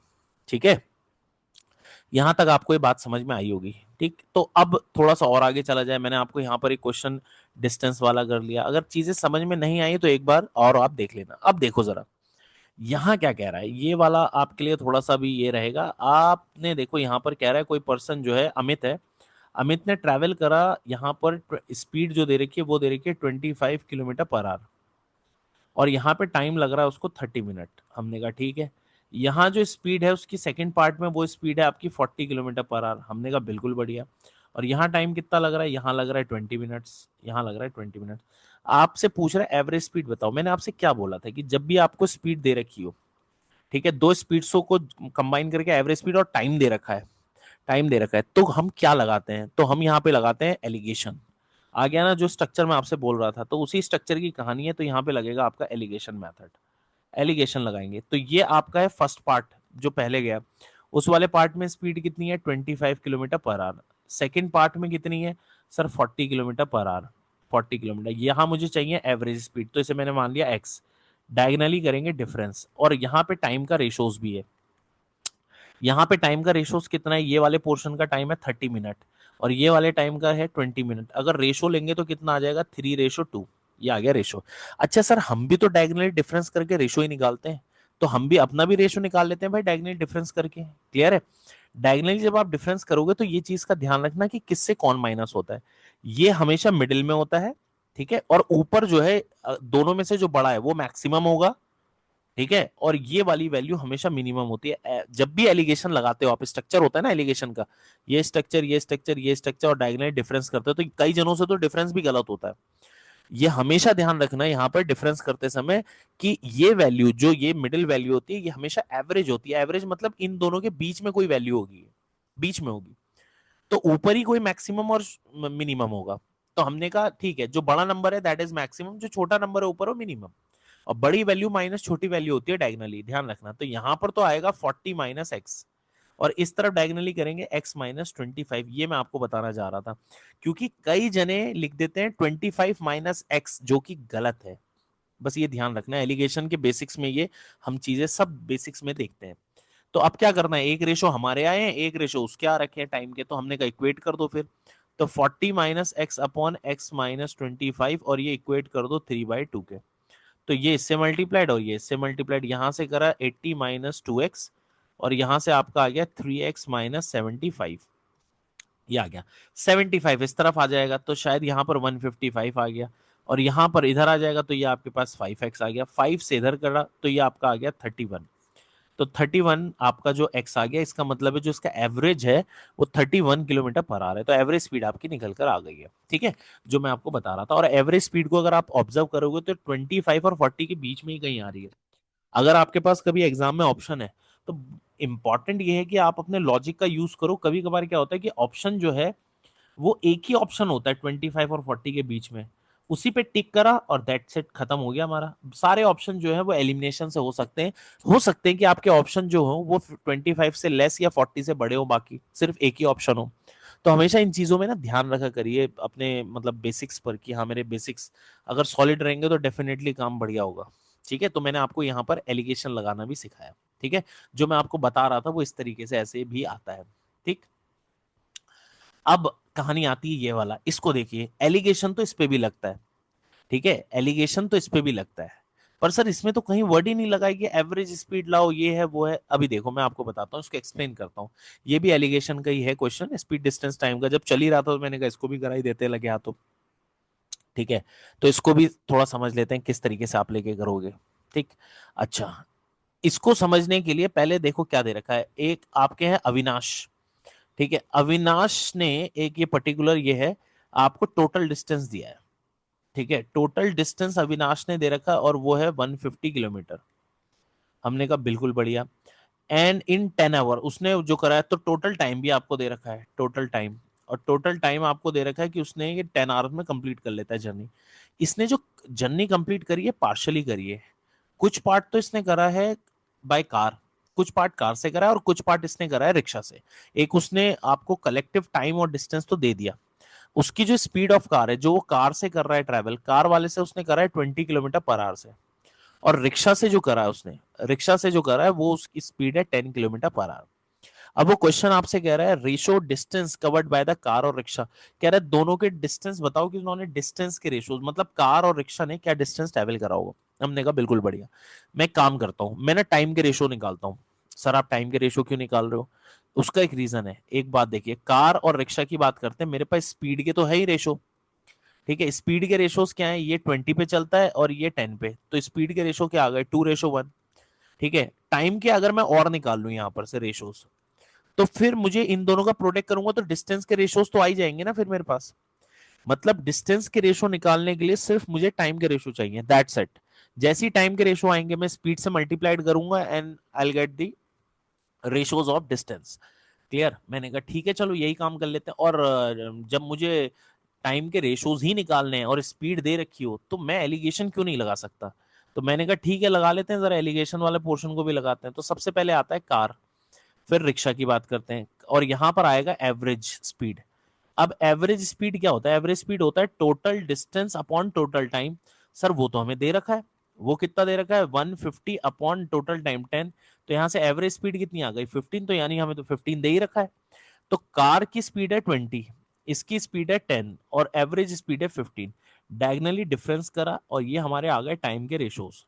ठीक है, यहां तक आपको ये बात समझ में आई होगी। ठीक, तो अब थोड़ा सा और आगे चला जाए। मैंने आपको यहाँ पर एक क्वेश्चन डिस्टेंस वाला कर लिया, अगर चीजें समझ में नहीं आई तो एक बार और आप देख लेना। अब देखो जरा यहाँ क्या कह रहा है, ये वाला आपके लिए थोड़ा सा भी ये रहेगा। आपने देखो यहाँ पर कह रहा है कोई पर्सन जो है अमित है, अमित ने ट्रैवल करा, यहाँ पर स्पीड जो दे रखी है वो दे रखी है 25 km/h, और यहाँ पे टाइम लग रहा है उसको 30 मिनट। हमने कहा ठीक है, यहाँ जो स्पीड है उसकी सेकंड पार्ट में वो स्पीड है आपकी 40 km/h। हमने कहा बिल्कुल बढ़िया। और यहाँ टाइम कितना लग रहा है, यहाँ लग रहा है 20 मिनट्स, यहाँ लग रहा है 20 मिनट। आपसे पूछ रहा है एवरेज स्पीड बताओ। मैंने आपसे क्या बोला था कि जब भी आपको स्पीड दे रखी हो, ठीक है, दो स्पीड्सों को कंबाइन करके एवरेज स्पीड और टाइम दे रखा है, टाइम दे रखा है, तो हम क्या लगाते हैं, तो हम यहाँ पे लगाते हैं एलिगेशन। आ गया ना, जो स्ट्रक्चर मैं आपसे बोल रहा था, तो उसी स्ट्रक्चर की कहानी है, तो यहाँ पे लगेगा आपका एलिगेशन मेथड। एलिगेशन लगाएंगे तो ये आपका है फर्स्ट पार्ट जो पहले गया, उस वाले पार्ट में स्पीड कितनी है 25 km/h। सेकेंड पार्ट में कितनी है सर 40 km/h, 40 km। यहाँ मुझे चाहिए एवरेज स्पीड, तो इसे मैंने मान लिया एक्स। डायगनली करेंगे डिफरेंस, और यहाँ पे टाइम का रेशोज भी है। यहाँ पे टाइम का रेशोस कितना है, ये वाले पोर्शन का टाइम है 30 मिनट, और ये वाले टाइम का है 20 मिनट। अगर रेशो लेंगे तो कितना आ जाएगा 3:2। ये आ गया रेशो। अच्छा सर, हम भी तो डायगनली डिफरेंस करके रेशो ही निकालते हैं, तो हम भी अपना भी रेशो निकाल लेते हैं भाई डायगनली डिफरेंस करके। क्लियर है, डायगनली जब आप डिफरेंस करोगे तो ये चीज का ध्यान रखना कि किससे कौन माइनस होता है। ये हमेशा मिडिल में होता है, ठीक है, और ऊपर जो है दोनों में से जो बड़ा है वो मैक्सिमम होगा। ठीक है, और ये वाली वैल्यू हमेशा मिनिमम होती है। जब भी एलिगेशन लगाते हो आप, स्ट्रक्चर होता है ना एलिगेशन का, ये स्ट्रक्चर ये स्ट्रक्चर ये स्ट्रक्चर और डायगोनल डिफरेंस करते हो, तो कई जनों से तो डिफरेंस भी गलत होता है। ये हमेशा ध्यान रखना यहाँ पर डिफरेंस करते समय कि ये वैल्यू जो ये मिडिल वैल्यू होती है ये हमेशा एवरेज होती है। एवरेज मतलब इन दोनों के बीच में कोई वैल्यू होगी, बीच में होगी, तो ऊपर ही कोई मैक्सिमम और मिनिमम होगा। तो हमने कहा ठीक है, जो बड़ा नंबर है दैट इज मैक्सिमम, जो छोटा नंबर है ऊपर वो मिनिमम। और बड़ी वैल्यू माइनस छोटी वैल्यू होती है डायगनली, ध्यान रखना। तो यहां पर तो आएगा 40 - x, और इस तरफ डायगनली करेंगे x - 25। ये मैं आपको बताना चाह रहा था, क्योंकि कई जने लिख देते हैं 25 - x, जो कि गलत है। बस ये ध्यान रखना, एलिगेशन के बेसिक्स में ये हम चीजें सब बेसिक्स में देखते हैं। तो अब क्या करना है, एक रेशो हमारे आए हैं, एक रेशो उसके आ रखे हैं टाइम के, तो हमने कहा इक्वेट कर दो फिर। तो 40 - x/x - 25, और ये इक्वेट कर दो 3/2 के। तो ये इससे मल्टीप्लाइड और ये इससे मल्टीप्लाइड, यहां से करा 80 - 2x, और यहां से आपका आ गया 3x - 75। ये आ गया 75, इस तरफ आ जाएगा तो शायद यहाँ पर 155 आ गया, और यहाँ पर इधर आ जाएगा तो ये आपके पास 5x आ गया। 5 से इधर करा तो ये आपका आ गया 31। तो 31 आपका जो x आ गया, इसका मतलब है जो इसका एवरेज है वो 31 km/h है। तो एवरेज स्पीड आपकी निकल कर आ गई है। ठीक है, जो मैं आपको बता रहा था। और एवरेज स्पीड को अगर आप ऑब्जर्व करोगे तो 25 और 40 के बीच में ही कहीं आ रही है। अगर आपके पास कभी एग्जाम में ऑप्शन है तो इंपॉर्टेंट ये है कि आप अपने लॉजिक का यूज करो। कभी कभार क्या होता है कि ऑप्शन जो है वो एक ही ऑप्शन होता है 25 और 40 के बीच में, उसी पे टिक करा और दैट सेट, खत्म हो गया हमारा। सारे ऑप्शन जो है वो एलिमिनेशन से हो सकते हैं। हो सकते हैं कि आपके ऑप्शन जो हो वो 25 से लेस या 40 से बड़े हो, बाकी सिर्फ एक ही ऑप्शन हो। तो हमेशा इन चीजों में ना ध्यान रखा करिए अपने मतलब बेसिक्स पर, कि हाँ मेरे बेसिक्स अगर सॉलिड रहेंगे तो डेफिनेटली काम बढ़िया होगा। ठीक है, तो मैंने आपको यहाँ पर एलिगेशन लगाना भी सिखाया। ठीक है, जो मैं आपको बता रहा था वो इस तरीके से ऐसे भी आता है। ठीक, अब कहानी आती है ये वाला, इसको देखिए, एलिगेशन तो इस पे भी लगता है। ठीक है, एलिगेशन तो इस पे भी लगता है, पर सर इसमें तो कहीं वर्ड ही नहीं लगा है कि एवरेज स्पीड लाओ, ये है वो है। अभी देखो मैं आपको बताता हूँ, इसको एक्सप्लेन करता हूँ। ये भी एलिगेशन का ही है क्वेश्चन, स्पीड डिस्टेंस टाइम का। जब चल ही रहा था तो मैंने कहा इसको भी करा ही देते लगे हाथों। ठीक है, तो इसको भी थोड़ा समझ लेते हैं किस तरीके से आप लेके करोगे। ठीक, अच्छा, इसको समझने के लिए पहले देखो क्या दे रखा है। एक आपके हैं अविनाश। ठीक है, अविनाश ने एक ये पर्टिकुलर ये है, आपको टोटल डिस्टेंस दिया है। ठीक है, टोटल डिस्टेंस अविनाश ने दे रखा है और वो है 150 km। हमने कहा बिल्कुल बढ़िया। एंड इन 10 आवर उसने जो करा है, तो टोटल टाइम भी आपको दे रखा है, टोटल टाइम और टोटल टाइम आपको दे रखा है कि उसने ये 10 आवर्स में कंप्लीट कर लेता है जर्नी। इसने जो जर्नी कंप्लीट करी है पार्शली करी है, कुछ पार्ट तो इसने करा है बाय कार, कुछ पार्ट कार से करा है और कुछ पार्ट इसने करा है रिक्शा से। एक उसने आपको कलेक्टिव टाइम और डिस्टेंस तो दे दिया। उसकी जो स्पीड ऑफ कार है, जो वो कार से कर रहा है ट्रैवल, कार वाले से उसने करा है 20 किलोमीटर पर आवर से, और रिक्शा से जो करा है उसने, रिक्शा से जो करा है वो उसकी स्पीड है 10 किलोमीटर पर आवर। अब वो क्वेश्चन आपसे कह रहा है ratio distance covered by the car और रिक्शा, कह रहा है दोनों के डिस्टेंस बताओ कि उन्होंने डिस्टेंस के रेशोज, मतलब कार और रिक्शा ने क्या डिस्टेंस ट्रेवल करा होगा। हमने कहा बिल्कुल बढ़िया, मैं काम करता हूं, मैं ना टाइम के रेशो निकालता हूं। सर आप टाइम के रेशो क्यों निकाल रहे हो? उसका एक रीजन है, एक बात देखिए, कार और रिक्शा की बात करते हैं, मेरे पास स्पीड के तो है ही रेशो। ठीक है, स्पीड के रेशोज क्या है, ये 20 पे चलता है और ये 10 पे, तो स्पीड के रेशो क्या आ गए, 2:1। ठीक है, टाइम के अगर मैं और निकाल लूं यहां पर से रेशोज, तो फिर मुझे इन दोनों का प्रोडक्ट करूंगा तो डिस्टेंस के रेशोज तो आ ही जाएंगे ना फिर मेरे पास। मतलब डिस्टेंस के रेशो निकालने के लिए सिर्फ मुझे टाइम के रेशो चाहिए, दैट्स इट। जैसी टाइम के रेशो आएंगे मैं स्पीड से मल्टीप्लाइड करूंगा and I get the ratios of distance. Clear? मैंने कहा ठीक है चलो यही काम कर लेते हैं। और जब मुझे टाइम के रेशोज ही निकालने हैं और स्पीड दे रखी हो तो मैं एलिगेशन क्यों नहीं लगा सकता? तो मैंने कहा ठीक है लगा लेते हैं, जरा एलिगेशन वाले पोर्शन को भी लगाते हैं। तो सबसे पहले आता है कार, फिर रिक्शा की बात करते हैं, और यहां पर आएगा एवरेज स्पीड। अब एवरेज स्पीड क्या होता है? एवरेज स्पीड होता है total distance upon total time. Sir वो तो हमें दे रखा है, वो कितना दे रखा है, 150 अपॉन टोटल टाइम 10। तो यहां से एवरेज स्पीड कितनी आ गई, 15, तो यानी हमें तो 15 दे ही रखा है। तो कार की स्पीड है 20, इसकी स्पीड है 10 और एवरेज स्पीड है 15। डायगनली डिफरेंस करा और ये हमारे आ गए टाइम के रेशोज,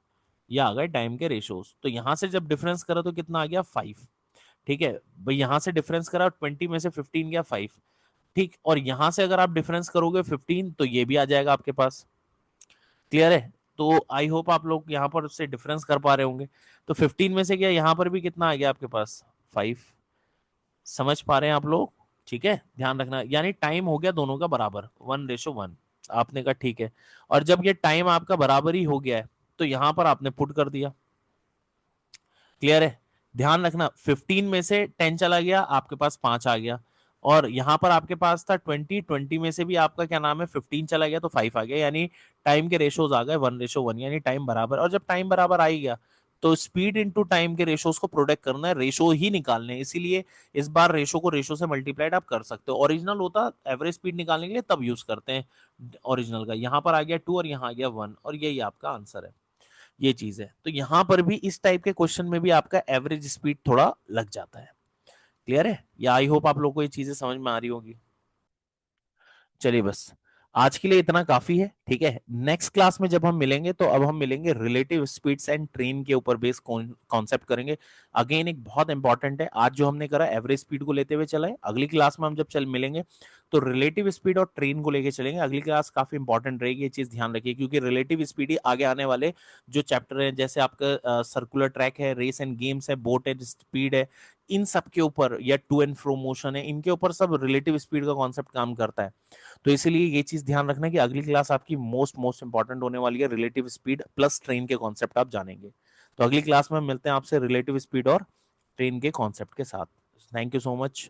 ये आ गए टाइम के रेशोज। तो यहां से जब डिफरेंस करा तो कितना आ गया, 5। ठीक है भाई, यहां से डिफरेंस करा 20 में से 15 गया 5। ठीक, और यहां से अगर आप डिफरेंस करोगे 15 तो ये भी आ जाएगा आपके पास। क्लियर है? तो आई होप आप लोग यहाँ पर से डिफरेंस कर पा रहे होंगे। तो 15 में से क्या यहाँ पर भी कितना आ गया आपके पास, 5। समझ पा रहे हैं आप लोग? ठीक है, ध्यान रखना, यानी टाइम हो गया दोनों का बराबर, 1:1। आपने कहा ठीक है, और जब ये टाइम आपका बराबर ही हो गया है तो यहां पर आपने पुट कर दिया। क्लियर है? ध्यान रखना, 15 में से 10 चला गया, आपके पास 5 आ गया, और यहां पर आपके पास था 20, 20 में से भी आपका क्या नाम है 15 चला गया तो 5 आ गया, यानी टाइम के रेशोज आ गए 1:1, यानी टाइम बराबर। और जब टाइम बराबर आ ही गया तो स्पीड इनटू टाइम के रेशोज को प्रोडक्ट करना है, रेशो ही निकालने हैं। इसीलिए इस बार रेशो को रेशो से मल्टीप्लाइड आप कर सकते हो। ओरिजिनल होता एवरेज स्पीड निकालने के लिए तब यूज करते हैं ओरिजिनल का। यहां पर आ गया 2 और यहां आ गया 1, और यही आपका आंसर है। ये चीज है, तो यहां पर भी इस टाइप के क्वेश्चन में भी आपका एवरेज स्पीड थोड़ा लग जाता है। क्लियर है? या आई होप आप लोगों को ये चीजें समझ में आ रही होगी। चलिए बस आज के लिए इतना काफी है। ठीक है, नेक्स्ट क्लास में जब हम मिलेंगे तो अब हम मिलेंगे रिलेटिव स्पीड्स एंड ट्रेन के ऊपर बेस कॉन्सेप्ट करेंगे। अगेन एक बहुत इंपॉर्टेंट है, आज जो हमने करा एवरेज स्पीड को लेते हुए चला है, अगली क्लास में हम जब चल मिलेंगे तो रिलेटिव स्पीड और ट्रेन को लेके चलेंगे। अगली क्लास काफी इंपॉर्टेंट रहेगी, ये चीज ध्यान रखिए, क्योंकि रिलेटिव स्पीड ही आगे आने वाले जो चैप्टर है, जैसे आपका सर्कुलर ट्रैक है, रेस एंड गेम्स है, बोट है, स्पीड है, इन सब के ऊपर, या टू एंड फ्रो मोशन है, इनके ऊपर सब रिलेटिव स्पीड का कॉन्सेप्ट काम करता है। तो इसीलिए ये चीज ध्यान रखना कि अगली क्लास आपकी मोस्ट मोस्ट इंपॉर्टेंट होने वाली है, रिलेटिव स्पीड प्लस ट्रेन के कॉन्सेप्ट आप जानेंगे। तो अगली क्लास में मिलते हैं आपसे रिलेटिव स्पीड और ट्रेन के कॉन्सेप्ट के साथ। Thank you so much.